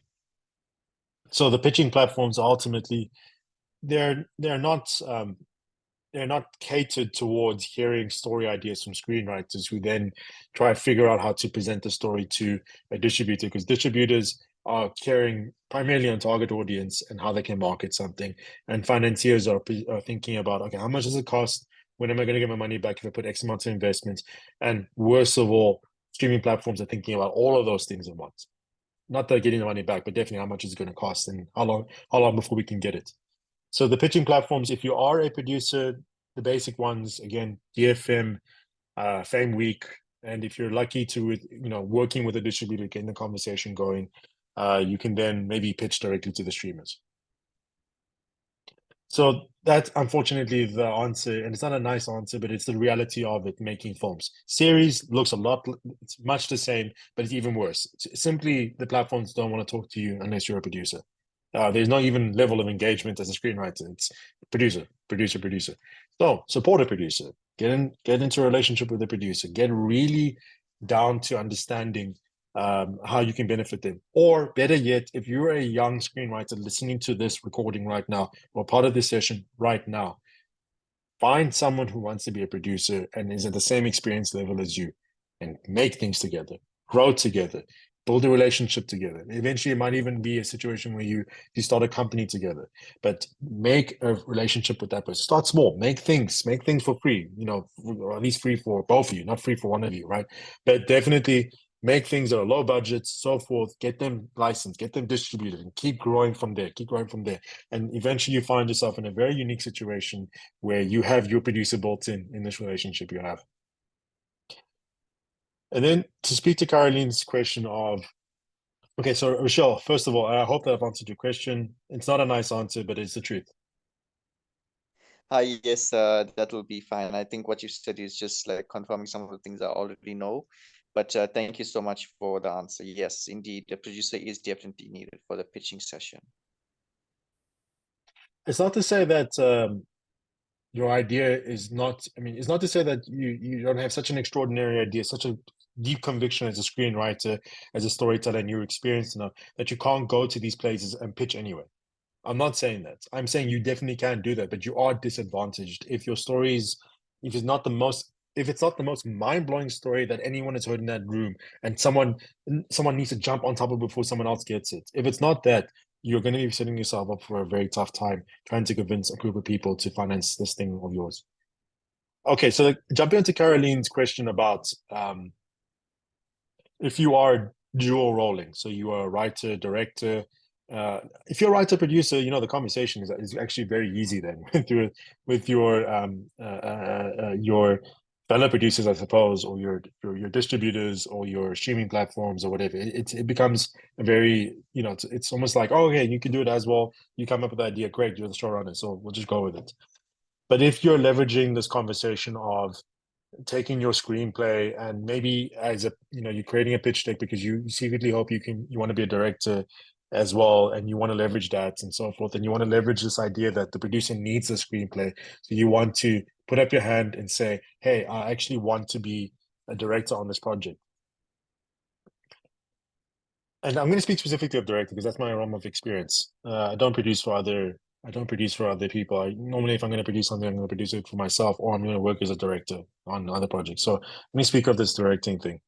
So the pitching platforms ultimately they're not catered towards hearing story ideas from screenwriters who then try to figure out how to present the story to a distributor, because distributors are caring primarily on target audience and how they can market something. And financiers are thinking about, okay, how much does it cost? When am I going to get my money back if I put X amount of investments? And worst of all, streaming platforms are thinking about all of those things at once. Not that getting the money back, but definitely how much is it going to cost and how long before we can get it. So the pitching platforms, if you are a producer, the basic ones, again, DFM, Fame Week, and if you're lucky to, working with a distributor, getting the conversation going, you can then maybe pitch directly to the streamers. So that's unfortunately the answer, and it's not a nice answer, but it's the reality of it, making films. Series looks it's much the same, but it's even worse. Simply, the platforms don't want to talk to you unless you're a producer. There's not even level of engagement as a screenwriter. It's producer. So support a producer. Get into a relationship with the producer. Get really down to understanding how you can benefit them. Or better yet, if you're a young screenwriter listening to this recording right now, or part of this session right now, find someone who wants to be a producer and is at the same experience level as you, and make things together, grow together, build a relationship together. Eventually, it might even be a situation where you start a company together, but make a relationship with that person. Start small, make things for free, or at least free for both of you, not free for one of you, right? But definitely make things that are low budget, so forth, get them licensed, get them distributed, and keep growing from there. And eventually you find yourself in a very unique situation where you have your producer built in this relationship you have. And then to speak to Caroline's question of, okay, so Rochelle, first of all, I hope that I've answered your question. It's not a nice answer, but it's the truth. Yes, that will be fine. I think what you said is just like confirming some of the things I already know. But thank you so much for the answer. Yes, indeed, the producer is definitely needed for the pitching session. It's not to say that your idea is not, it's not to say that you don't have such an extraordinary idea, such a deep conviction as a screenwriter, as a storyteller, and you're experienced enough that you can't go to these places and pitch anyway. I'm not saying that. I'm saying you definitely can do that, but you are disadvantaged if your story is, if it's not the most mind-blowing story that anyone has heard in that room, and someone needs to jump on top of it before someone else gets it. If it's not that, you're going to be setting yourself up for a very tough time trying to convince a group of people to finance this thing of yours. Okay, so jumping into Caroline's question about if you are dual rolling, so you are a writer, director. If you're a writer producer, the conversation is actually very easy then with your fellow producers, I suppose, or your distributors or your streaming platforms or whatever. It becomes a very, it's almost like, oh, okay, you can do it as well. You come up with the idea, great, you're the showrunner, so we'll just go with it. But if you're leveraging this conversation of taking your screenplay and maybe as you're creating a pitch deck because you secretly hope you want to be a director as well, and you want to leverage that and so forth, and you want to leverage this idea that the producer needs a screenplay, so you want to put up your hand and say, hey, I actually want to be a director on this project. And I'm going to speak specifically of director because that's my realm of experience. I don't produce for other people. Normally, if I'm going to produce something, I'm going to produce it for myself, or I'm going to work as a director on other projects. So let me speak of this directing thing.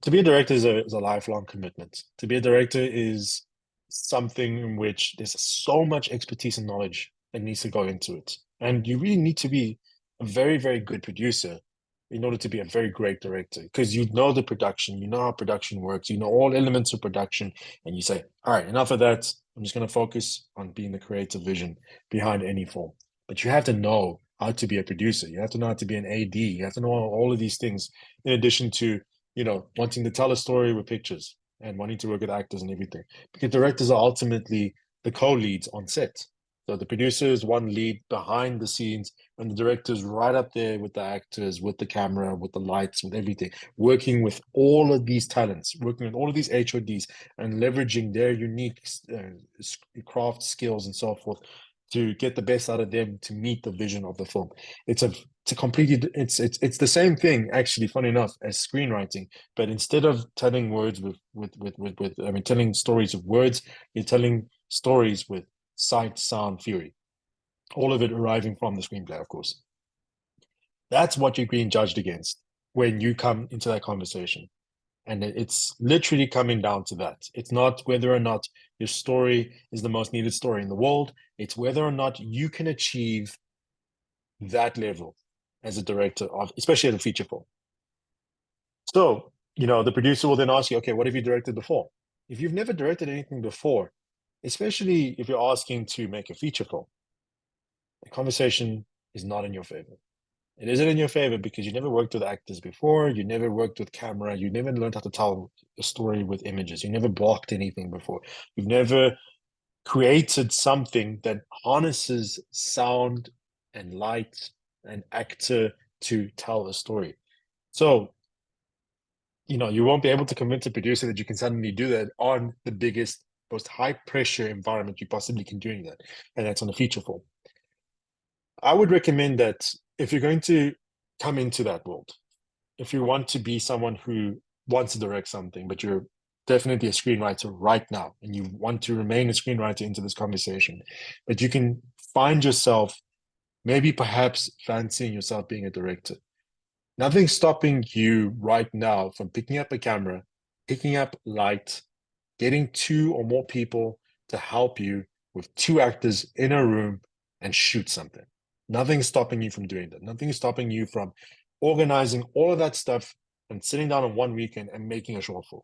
To be a director is a lifelong commitment. To be a director is something in which there's so much expertise and knowledge that needs to go into it. And you really need to be a very, very good producer in order to be a very great director, because you know the production, you know how production works, you know all elements of production, and you say, all right, enough of that. I'm just going to focus on being the creative vision behind any film. but you have to know how to be a producer. You have to know how to be an AD. You have to know all of these things, in addition to, wanting to tell a story with pictures and wanting to work with actors and everything. Because directors are ultimately the co-leads on set. So the producer is one lead behind the scenes, and the director is right up there with the actors, with the camera, with the lights, with everything, working with all of these talents, working with all of these HODs, and leveraging their unique craft skills and so forth to get the best out of them to meet the vision of the film. It's the same thing, actually, funny enough, as screenwriting, but instead of telling words telling stories with words, you're telling stories with sight, sound, fury, all of it arriving from the screenplay, of course. That's what you're being judged against when you come into that conversation. And it's literally coming down to that. It's not whether or not your story is the most needed story in the world. It's whether or not you can achieve that level as a director of, especially at a feature film. So, the producer will then ask you, okay, what have you directed before? If you've never directed anything before, especially if you're asking to make a feature film, the conversation is not in your favor. It isn't in your favor because you never worked with actors before, you never worked with camera, you never learned how to tell a story with images, you never blocked anything before, you've never created something that harnesses sound and light and actor to tell a story. So, you won't be able to convince a producer that you can suddenly do that on the biggest, most high pressure environment you possibly can do that, and that's on a feature film. I would recommend that if you're going to come into that world, if you want to be someone who wants to direct something, but you're definitely a screenwriter right now, and you want to remain a screenwriter into this conversation, but you can find yourself maybe perhaps fancying yourself being a director. Nothing's stopping you right now from picking up a camera, picking up light, getting 2 or more people to help you with 2 actors in a room and shoot something. Nothing's stopping you from doing that. Nothing is stopping you from organizing all of that stuff and sitting down on one weekend and making a short film.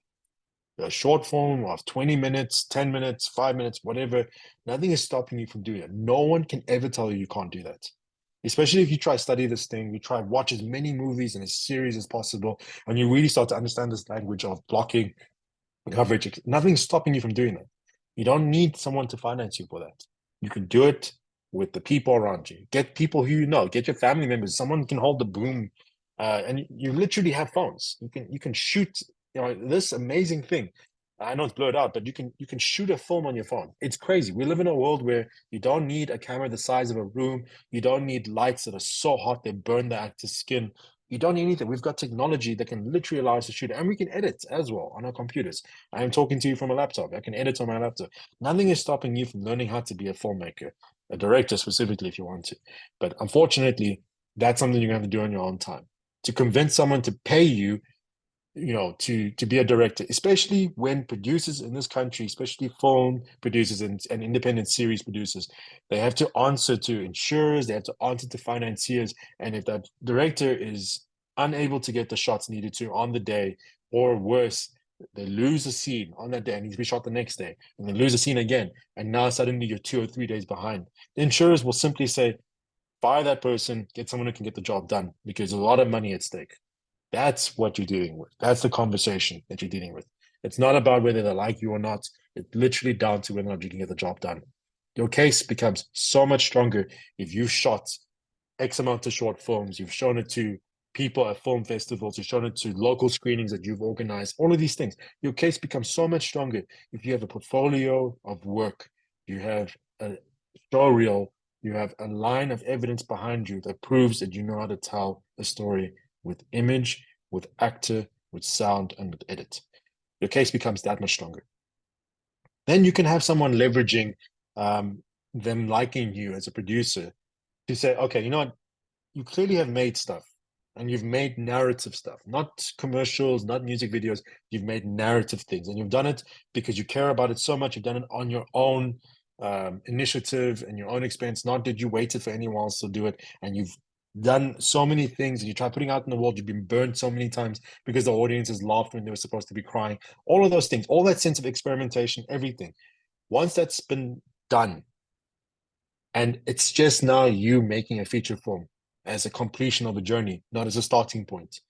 A short film of 20 minutes, 10 minutes, 5 minutes, whatever. Nothing is stopping you from doing it. No one can ever tell you you can't do that. Especially if you try to study this thing, you try to watch as many movies and as series as possible, and you really start to understand this language of blocking, coverage. Nothing's stopping you from doing that. You don't need someone to finance you for that. You can do it with the people around you. Get people who you know. Get your family members. Someone can hold the boom, and you literally have phones. You can shoot. This amazing thing. I know it's blurred out, but you can shoot a film on your phone. It's crazy. We live in a world where you don't need a camera the size of a room. You don't need lights that are so hot they burn the actor's skin. You don't need anything. We've got technology that can literally allow us to shoot, and we can edit as well on our computers. I am talking to you from a laptop. I can edit on my laptop. Nothing is stopping you from learning how to be a filmmaker, a director specifically if you want to. But unfortunately, that's something you're going to have to do on your own time. To convince someone to pay you, to be a director, especially when producers in this country, especially film producers and independent series producers, they have to answer to insurers, they have to answer to financiers, and if that director is unable to get the shots needed to on the day, or worse, they lose a scene on that day and needs to be shot the next day, and they lose a scene again, and now suddenly you're 2 or 3 days behind. The insurers will simply say, fire that person, get someone who can get the job done, because there's a lot of money at stake. That's what you're dealing with. That's the conversation that you're dealing with. It's not about whether they like you or not. It's literally down to whether or not you can get the job done. Your case becomes so much stronger if you've shot X amount of short films, you've shown it to people at film festivals, you've shown it to local screenings that you've organized, all of these things. Your case becomes so much stronger if you have a portfolio of work, you have a show reel, you have a line of evidence behind you that proves that you know how to tell a story with image, with actor, with sound, and with edit. Your case becomes that much stronger. Then you can have someone leveraging them liking you as a producer to say, okay, you know what? You clearly have made stuff, and you've made narrative stuff, not commercials, not music videos. You've made narrative things, and you've done it because you care about it so much. You've done it on your own initiative and your own expense. Not that you waited for anyone else to do it, and you've done so many things, and you try putting out in the world. You've been burned so many times because the audience has laughed when they were supposed to be crying. All of those things, all that sense of experimentation, everything. Once that's been done, And it's just now you making a feature film as a completion of a journey, not as a starting point.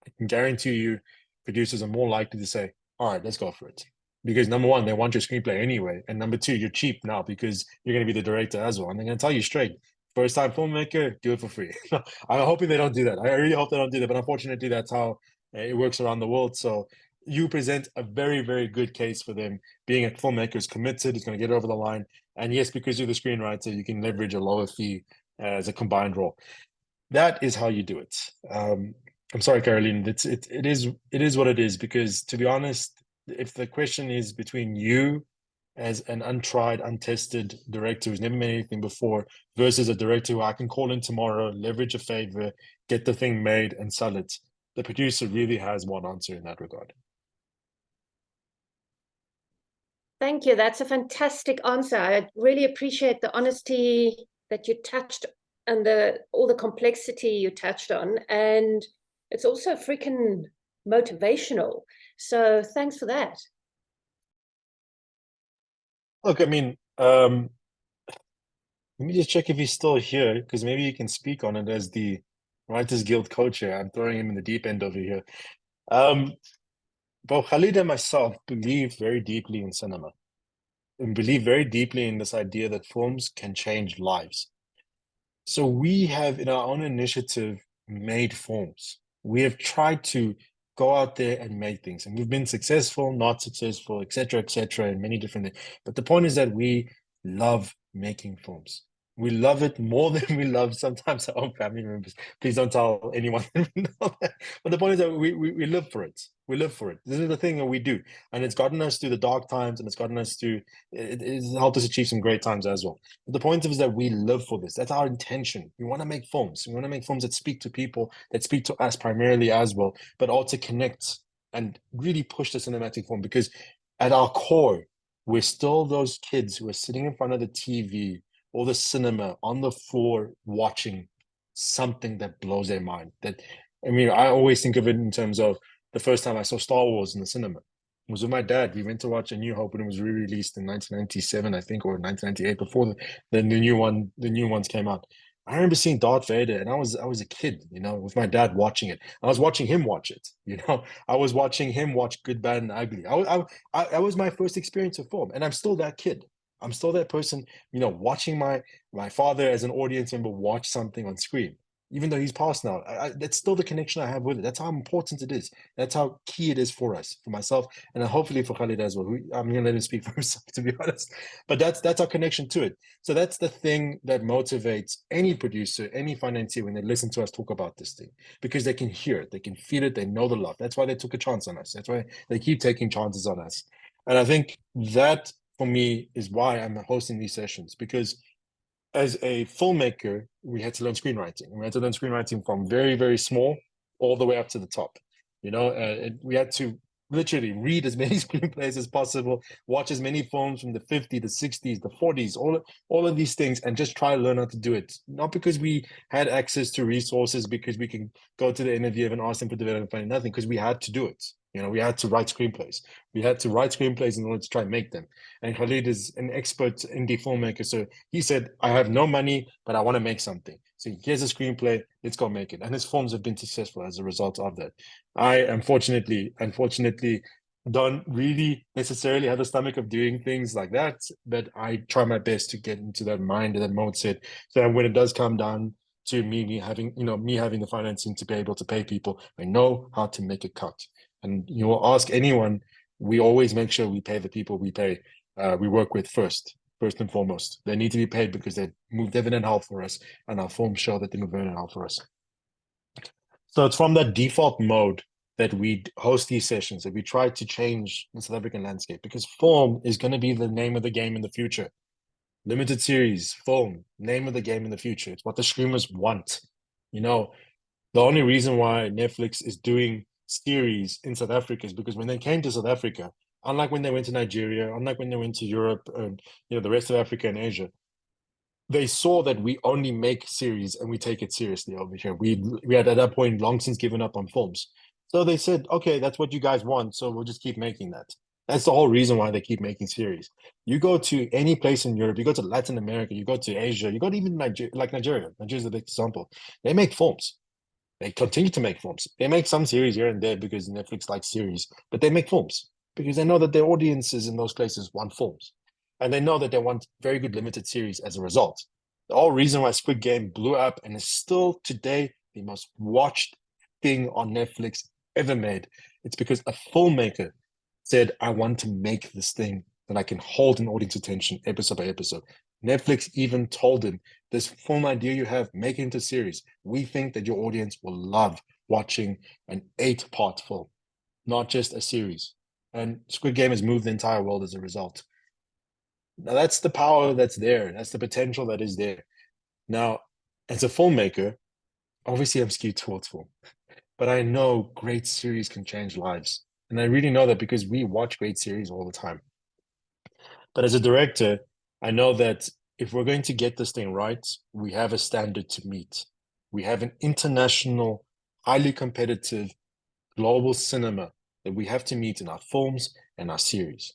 I can guarantee you producers are more likely to say, all right, let's go for it. Because number one, they want your screenplay anyway. And number two, you're cheap now because you're going to be the director as well. And they're going to tell you straight, first time filmmaker, do it for free. I'm hoping they don't do that. I really hope they don't do that. But unfortunately, that's how it works around the world. So you present a very, very good case for them. Being a filmmaker is committed, is going to get over the line. And yes, because you're the screenwriter, you can leverage a lower fee as a combined role. That is how you do it. I'm sorry, Caroline. It is what it is, because to be honest, if the question is between you as an untried, untested director who's never made anything before versus a director who I can call in tomorrow, leverage a favor, get the thing made and sell it, the producer really has one answer in that regard. Thank you. That's a fantastic answer. I really appreciate the honesty that you touched and all the complexity you touched on. And it's also freaking motivational. So thanks for that. Look, I mean, let me just check if he's still here, because maybe you can speak on it as the Writers Guild coach here. I'm throwing him in the deep end over here. Both Khalid and myself believe very deeply in cinema and believe very deeply in this idea that films can change lives. So we have, in our own initiative, made films. We have tried to go out there and make things, and we've been successful, not successful, etc., and many different things. But the point is that we love making films. We love it more than we love sometimes our own family members. Please don't tell anyone. But the point is that we live for it. We live for it. This is the thing that we do. And it's gotten us through the dark times, and it's gotten us through, it's helped us achieve some great times as well. But the point is that we live for this. That's our intention. We want to make films. We want to make films that speak to people, that speak to us primarily as well, but also connect and really push the cinematic form, because at our core, we're still those kids who are sitting in front of the TV or the cinema on the floor watching something that blows their mind. That, I mean, I always think of it in terms of the first time I saw Star Wars in the cinema. It was with my dad. We went to watch A New Hope when it was re-released in 1997, I think, or 1998, before the new ones came out. I remember seeing Darth Vader, and I was a kid, you know, with my dad watching it. I was watching him watch it, you know. I was watching him watch Good, Bad, and Ugly. That was my first experience of film, and I'm still that kid. I'm still that person, you know, watching my father as an audience member watch something on screen, even though he's passed now. That's still the connection I have with it. That's how important it is. That's how key it is for us, for myself, and hopefully for Khalid as well. I'm going to let him speak for himself, to be honest. But that's our connection to it. So that's the thing that motivates any producer, any financier when they listen to us talk about this thing, because they can hear it, they can feel it, they know the love. That's why they took a chance on us. That's why they keep taking chances on us. And I think that, for me, is why I'm hosting these sessions, because as a filmmaker, we had to learn screenwriting. We had to learn screenwriting from very, very small all the way up to the top. You know, we had to literally read as many screenplays as possible, watch as many films from the 50s, the 60s, the 40s, all of these things, and just try to learn how to do it. Not because we had access to resources, because we can go to the interview and ask them for development funding, nothing, because we had to do it. You know, we had to write screenplays. We had to write screenplays in order to try and make them. And Khalid is an expert indie filmmaker. So he said, I have no money, but I want to make something. So here's a screenplay, let's go make it. And his films have been successful as a result of that. I unfortunately don't really necessarily have the stomach of doing things like that, but I try my best to get into that mind and that mindset. So that when it does come down to me having the financing to be able to pay people, I know how to make it cut. And you will ask anyone, we always make sure we pay the people we work with first and foremost. They need to be paid because they moved heaven and hell for us, and our films show that they moved heaven and hell for us. So it's from that default mode that we host these sessions, that we try to change the South African landscape, because film is going to be the name of the game in the future. Limited series, film, name of the game in the future. It's what the streamers want. You know, the only reason why Netflix is doing series in South Africa is because when they came to South Africa, unlike when they went to Nigeria, unlike when they went to Europe and the rest of Africa and Asia, they saw that we only make series and we take it seriously over here. We had at that point long since given up on films. So they said, okay, that's what you guys want, so we'll just keep making that. That's the whole reason why they keep making series. You go to any place in Europe, you go to Latin America, you go to Asia, you go to even Nigeria, like Nigeria. Nigeria is a big example. They make films. They continue to make films. They make some series here and there because Netflix likes series, but they make films because they know that their audiences in those places want films. And they know that they want very good limited series as a result. The whole reason why Squid Game blew up and is still today the most watched thing on Netflix ever made, it's because a filmmaker said, I want to make this thing that I can hold an audience attention episode by episode. Netflix even told him, this film idea you have, make it into series. We think that your audience will love watching an 8-part film, not just a series. And Squid Game has moved the entire world as a result. Now that's the power that's there. That's the potential that is there. Now, as a filmmaker, obviously I'm skewed towards film, but I know great series can change lives. And I really know that because we watch great series all the time. But as a director, I know that if we're going to get this thing right, we have a standard to meet. We have an international, highly competitive, global cinema that we have to meet in our films and our series.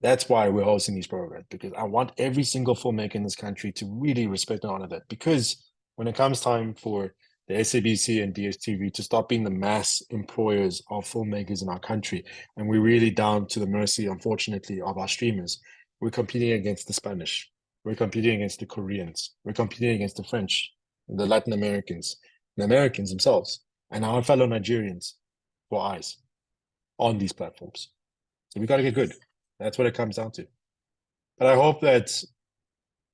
That's why we're hosting these programs, because I want every single filmmaker in this country to really respect and honor that. Because when it comes time for the SABC and DSTV to stop being the mass employers of filmmakers in our country, and we're really down to the mercy, unfortunately, of our streamers, we're competing against the Spanish, we're competing against the Koreans, we're competing against the French, the Latin Americans, the Americans themselves, and our fellow Nigerians for eyes on these platforms. So we got to get good. That's what it comes down to. But I hope that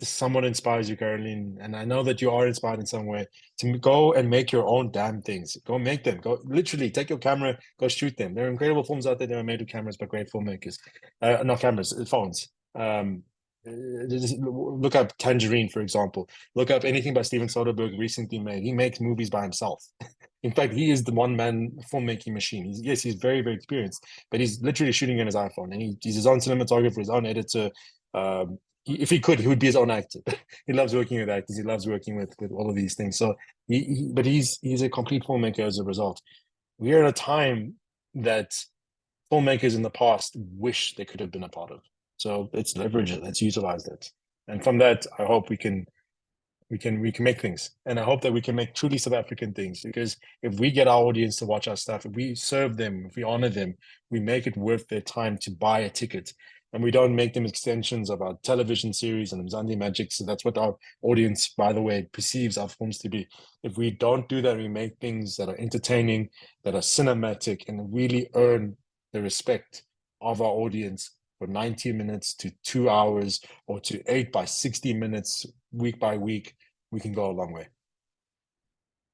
someone inspires you, Caroline, and I know that you are inspired in some way to go and make your own damn things. Go make them. Go literally take your camera, go shoot them. There are incredible films out there that are made with cameras by great filmmakers. Not cameras, phones. Just look up Tangerine, for example. Look up anything by Steven Soderbergh recently made. He makes movies by himself. In fact, he is the one-man filmmaking machine. He's very, very experienced, but he's literally shooting on his iPhone, and he's his own cinematographer, his own editor. If he could, he would be his own actor. He loves working with actors. He loves working with all of these things. So, but he's a complete filmmaker as a result. We are at a time that filmmakers in the past wish they could have been a part of. So let's leverage it. Let's utilize it. And from that, I hope we can make things. And I hope that we can make truly South African things, because if we get our audience to watch our stuff, if we serve them, if we honor them, we make it worth their time to buy a ticket. And we don't make them extensions of our television series and Mzansi Magic. So that's what our audience, by the way, perceives our films to be. If we don't do that, we make things that are entertaining, that are cinematic, and really earn the respect of our audience for 90 minutes to 2 hours, or to 8 by 60 minutes week by week, we can go a long way.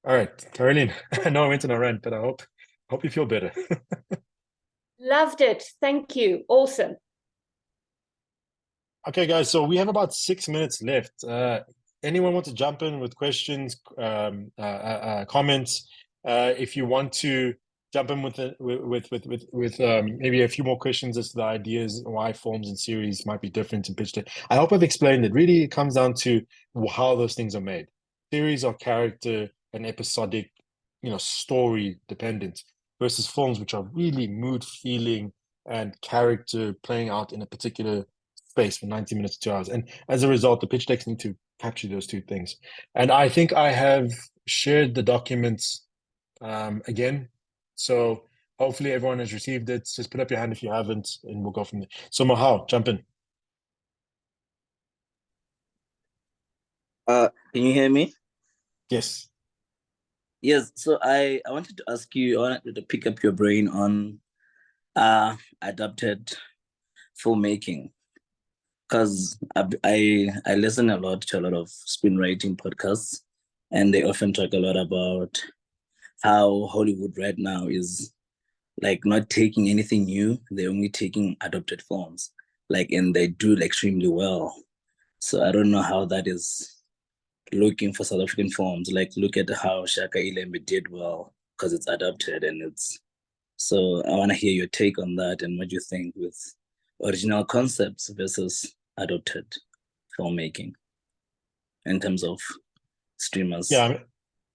All right, Caroline, I know I went on a rant, but I hope you feel better. Loved it. Thank you. Awesome. Okay, guys, so we have about 6 minutes left. Anyone want to jump in with questions, comments? If you want to jump in with maybe a few more questions as to the ideas why forms and series might be different in pitch deck. I hope I've explained it. Really, it comes down to how those things are made. Series are character and episodic, story dependent, versus films which are really mood, feeling, and character playing out in a particular space for 90 minutes to 2 hours. And as a result, the pitch decks need to capture those two things. And I think I have shared the documents again. So hopefully everyone has received it. Just put up your hand if you haven't, and we'll go from there. So Mahal, jump in. Can you hear me? Yes. Yes. So I wanted to ask you, I wanted to pick up your brain on adapted filmmaking, because I listen a lot to a lot of screenwriting podcasts, and they often talk a lot about how Hollywood right now is like not taking anything new. They're only taking adopted films, and they do extremely well. So I don't know how that is looking for South African films. Look at how Shaka Ilembe did well because it's adapted, and it's. So I want to hear your take on that and what you think with original concepts versus adopted filmmaking in terms of streamers. Yeah,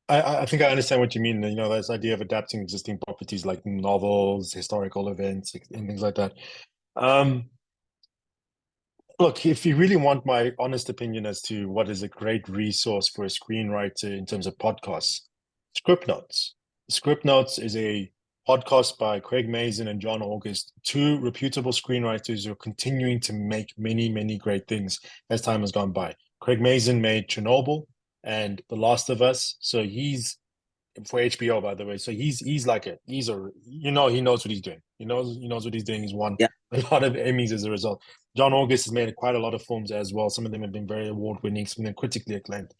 I think I understand what you mean. This idea of adapting existing properties like novels, historical events, and things like that. Look, if you really want my honest opinion as to what is a great resource for a screenwriter in terms of podcasts, Script Notes. Script Notes is a podcast by Craig Mazin and John August, two reputable screenwriters who are continuing to make many, many great things as time has gone by. Craig Mazin made Chernobyl and The Last of Us, so he's for HBO, by the way. So he's like he knows what he's doing. He knows what he's doing. He's won Yeah. a lot of Emmys as a result. John August has made quite a lot of films as well. Some of them have been very award-winning, some of them critically acclaimed.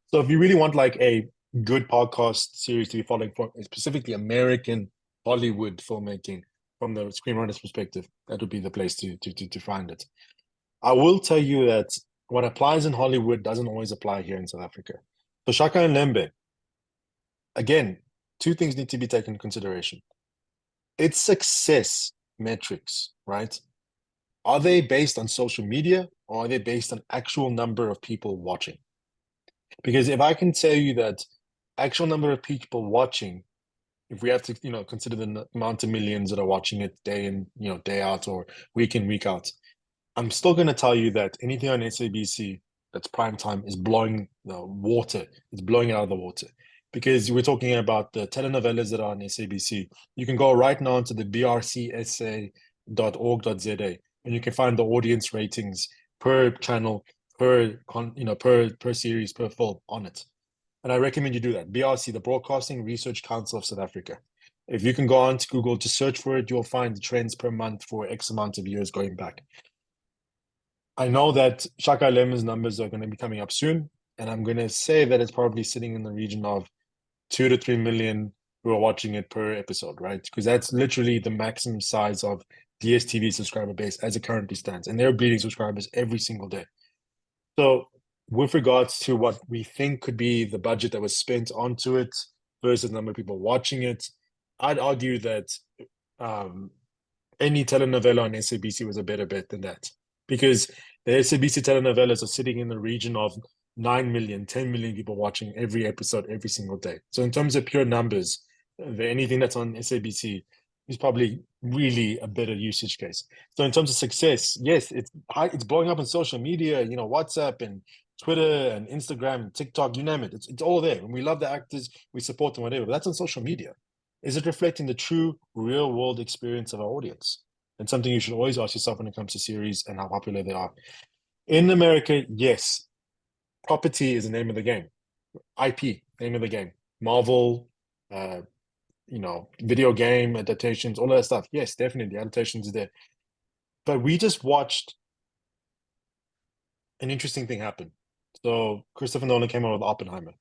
So if you really want like a good podcast series to be following for specifically American Hollywood filmmaking from the screenwriter's perspective, that would be the place to find it. I will tell you that what applies in Hollywood doesn't always apply here in South Africa. So Shaka and Lembe, again, two things need to be taken into consideration. It's success metrics, right? Are they based on social media or are they based on actual number of people watching? Because if I can tell you that actual number of people watching, if we have to, consider the amount of millions that are watching it day in, day out or week in, week out, I'm still going to tell you that anything on SABC that's prime time is blowing the water. It's blowing it out of the water. Because we're talking about the telenovelas that are on SABC. You can go right now to the brcsa.org.za and you can find the audience ratings per channel, per series, per film on it. And I recommend you do that. BRC, the Broadcasting Research Council of South Africa. If you can go on to Google to search for it, you'll find the trends per month for X amount of years going back. I know that Shaka Lemon's numbers are going to be coming up soon, and I'm going to say that it's probably sitting in the region of 2 to 3 million who are watching it per episode, right? Because that's literally the maximum size of DSTV subscriber base as it currently stands, and they're bleeding subscribers every single day. So with regards to what we think could be the budget that was spent onto it versus the number of people watching it, I'd argue that any telenovela on SABC was a better bet than that. Because the SABC telenovelas are sitting in the region of 9 million, 10 million people watching every episode every single day. So in terms of pure numbers, anything that's on SABC is probably really a better usage case. So in terms of success, yes, it's blowing up on social media, WhatsApp and Twitter and Instagram and TikTok, you name it. It's all there. And we love the actors, we support them, whatever. But that's on social media. Is it reflecting the true real world experience of our audience? And something you should always ask yourself when it comes to series and how popular they are. In America, yes, property is the name of the game. IP, name of the game. Marvel, video game adaptations, all of that stuff. Yes, definitely, adaptations are there. But we just watched an interesting thing happen. So Christopher Nolan came out with Oppenheimer,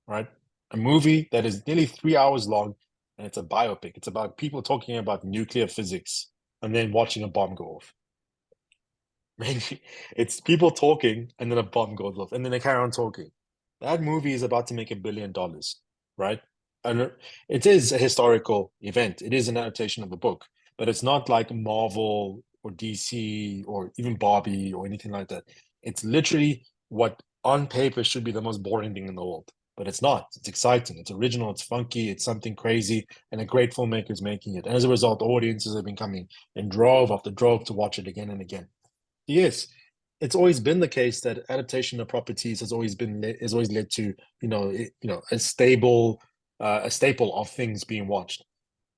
right? A movie that is nearly 3 hours long, and it's a biopic. It's about people talking about nuclear physics and then watching a bomb go off. Mainly, it's people talking and then a bomb goes off and then they carry on talking. That movie is about to make $1 billion, right? And it is a historical event. It is an adaptation of the book, but it's not like Marvel or DC or even Barbie or anything like that. It's literally what on paper should be the most boring thing in the world, but it's not. It's exciting. It's original. It's funky. It's something crazy, and a great filmmaker is making it. And as a result, audiences have been coming in drove after drove to watch it again and again. Yes, it's always been the case that adaptation of properties has always led to a staple of things being watched.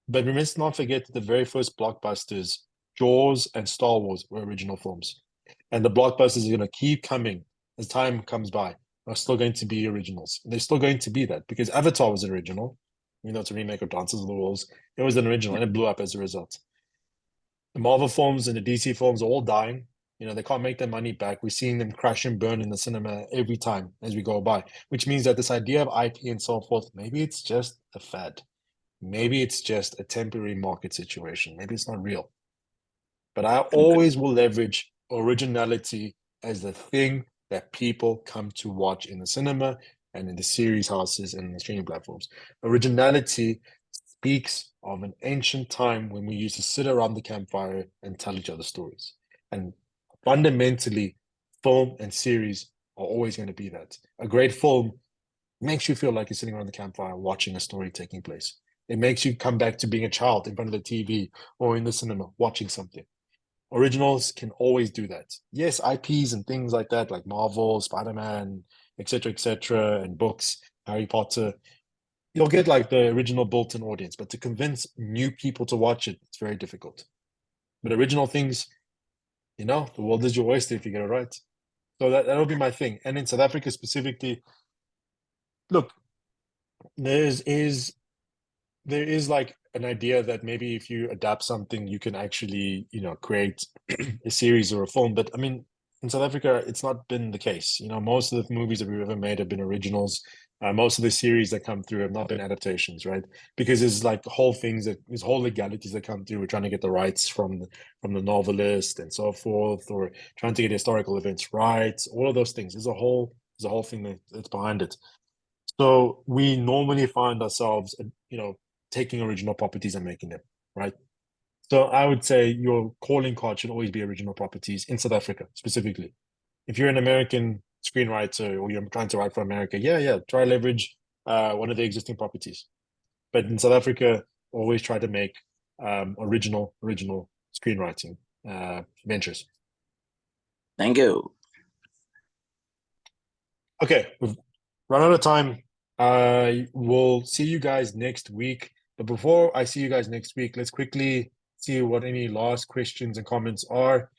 But we must not forget that the very first blockbusters, Jaws and Star Wars, were original films, and the blockbusters are going to keep coming as time comes by. Are still going to be originals. They're still going to be that because Avatar was an original. It's a remake of Dances of the Wolves. It was an original, and it blew up as a result. The Marvel films and the DC films are all dying. They can't make their money back. We're seeing them crash and burn in the cinema every time as we go by, which means that this idea of IP and so forth, maybe it's just a fad. Maybe it's just a temporary market situation. Maybe it's not real. But I always will leverage originality as the thing that people come to watch in the cinema and in the series houses and the streaming platforms. Originality speaks of an ancient time when we used to sit around the campfire and tell each other stories. And fundamentally, film and series are always going to be that. A great film makes you feel like you're sitting around the campfire watching a story taking place. It makes you come back to being a child in front of the TV or in the cinema watching something. Originals can always do that. Yes, IPs and things like that, like Marvel, Spider-Man, etc., and books, Harry Potter, you'll get like the original built-in audience, but to convince new people to watch it, it's very difficult. But original things, the world is your oyster if you get it right. So that'll be my thing. And in South Africa specifically, look, there is like an idea that maybe if you adapt something, you can actually, create a series or a film. But I mean, in South Africa, it's not been the case. Most of the movies that we've ever made have been originals. Most of the series that come through have not been adaptations, right? Because there's like there's whole legalities that come through. We're trying to get the rights from the novelist and so forth, or trying to get historical events right. All of those things. There's a whole thing that's behind it. So we normally find ourselves, taking original properties and making them, right? So I would say your calling card should always be original properties in South Africa specifically. If you're an American screenwriter or you're trying to write for America, try leverage one of the existing properties. But in South Africa, always try to make original screenwriting ventures. Thank you. Okay, we've run out of time. I will see you guys next week. But before I see you guys next week, let's quickly see what any last questions and comments are.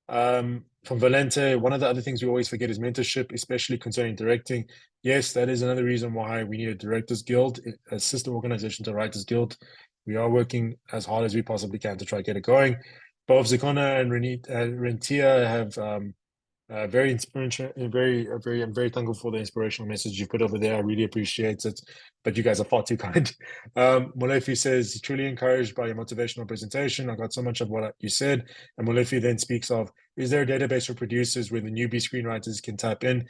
From Valente, one of the other things we always forget is mentorship, especially concerning directing. Yes, that is another reason why we need a Directors Guild, a sister organization to Writers Guild. We are working as hard as we possibly can to try to get it going. Both Zakona and Rentia have very inspirational, I'm very thankful for the inspirational message you put over there. I really appreciate it, but you guys are far too kind. Molefi says, truly encouraged by your motivational presentation. I got so much of what you said. And Molefi then speaks of, is there a database for producers where the newbie screenwriters can tap in?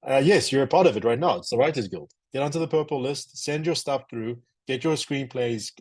Yes, you're a part of it right now. It's the Writers Guild. Get onto the purple list, send your stuff through, get your screenplays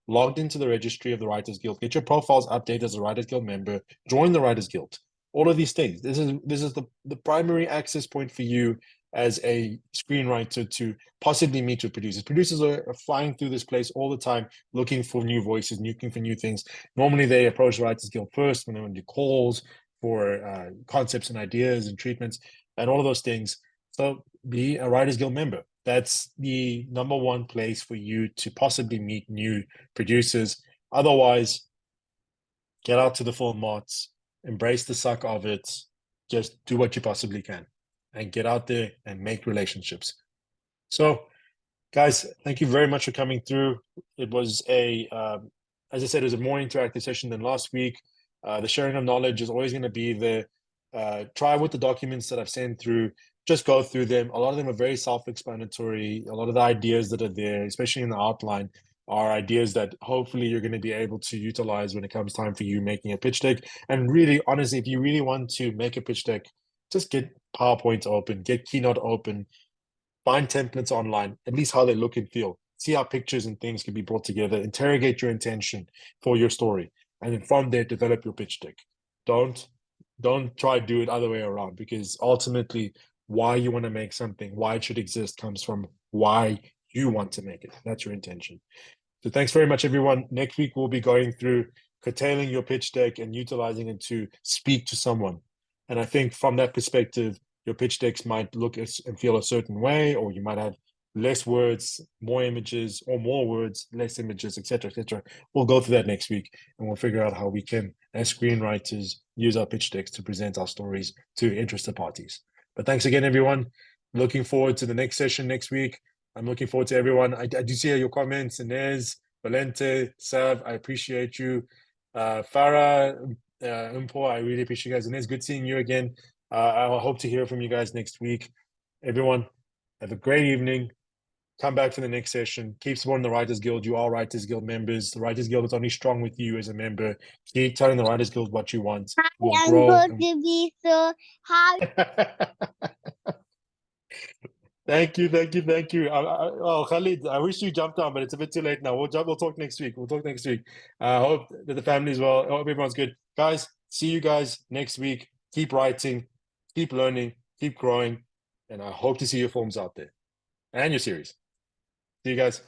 logged into the registry of the Writers Guild, get your profiles updated as a Writers Guild member, join the Writers Guild. All of these things. This is the primary access point for you as a screenwriter to possibly meet with producers. Producers are flying through this place all the time, looking for new voices, looking for new things. Normally, they approach the Writers Guild first when they want to do calls for concepts and ideas and treatments and all of those things. So be a Writers Guild member. That's the number one place for you to possibly meet new producers. Otherwise, get out to the film marts. Embrace the suck of it. Just do what you possibly can and get out there and make relationships. So, guys, thank you very much for coming through. It was as I said, it was a more interactive session than last week. The sharing of knowledge is always going to be there. Try with the documents that I've sent through. Just go through them. A lot of them are very self-explanatory. A lot of the ideas that are there, especially in the outline, are ideas that hopefully you're going to be able to utilize when it comes time for you making a pitch deck. And really, honestly, if you really want to make a pitch deck, just get PowerPoint open, get Keynote open, find templates online, at least how they look and feel. See how pictures and things can be brought together. Interrogate your intention for your story. And then from there, develop your pitch deck. Don't try to do it other way around, because ultimately why you want to make something, why it should exist, comes from why you want to make it. That's your intention. So thanks very much, everyone. Next week, we'll be going through curtailing your pitch deck and utilizing it to speak to someone. And I think from that perspective, your pitch decks might look and feel a certain way, or you might have less words, more images, or more words, less images, etc., etc. We'll go through that next week, and we'll figure out how we can, as screenwriters, use our pitch decks to present our stories to interested parties. But thanks again, everyone. Looking forward to the next session next week. I'm looking forward to everyone. I do see your comments. Inez, Valente, Sav, I appreciate you. Farah, Umpo, I really appreciate you guys. Inez, good seeing you again. I hope to hear from you guys next week. Everyone, have a great evening. Come back for the next session. Keep supporting the Writers Guild. You are Writers Guild members. The Writers Guild is only strong with you as a member. Keep telling the Writers Guild what you want. We'll grow. Thank you. Oh, Khalid, I wish you jumped on, but it's a bit too late now. We'll talk next week. I hope that the family as well. I hope everyone's good. Guys, see you guys next week. Keep writing, keep learning, keep growing, and I hope to see your films out there and your series. See you guys.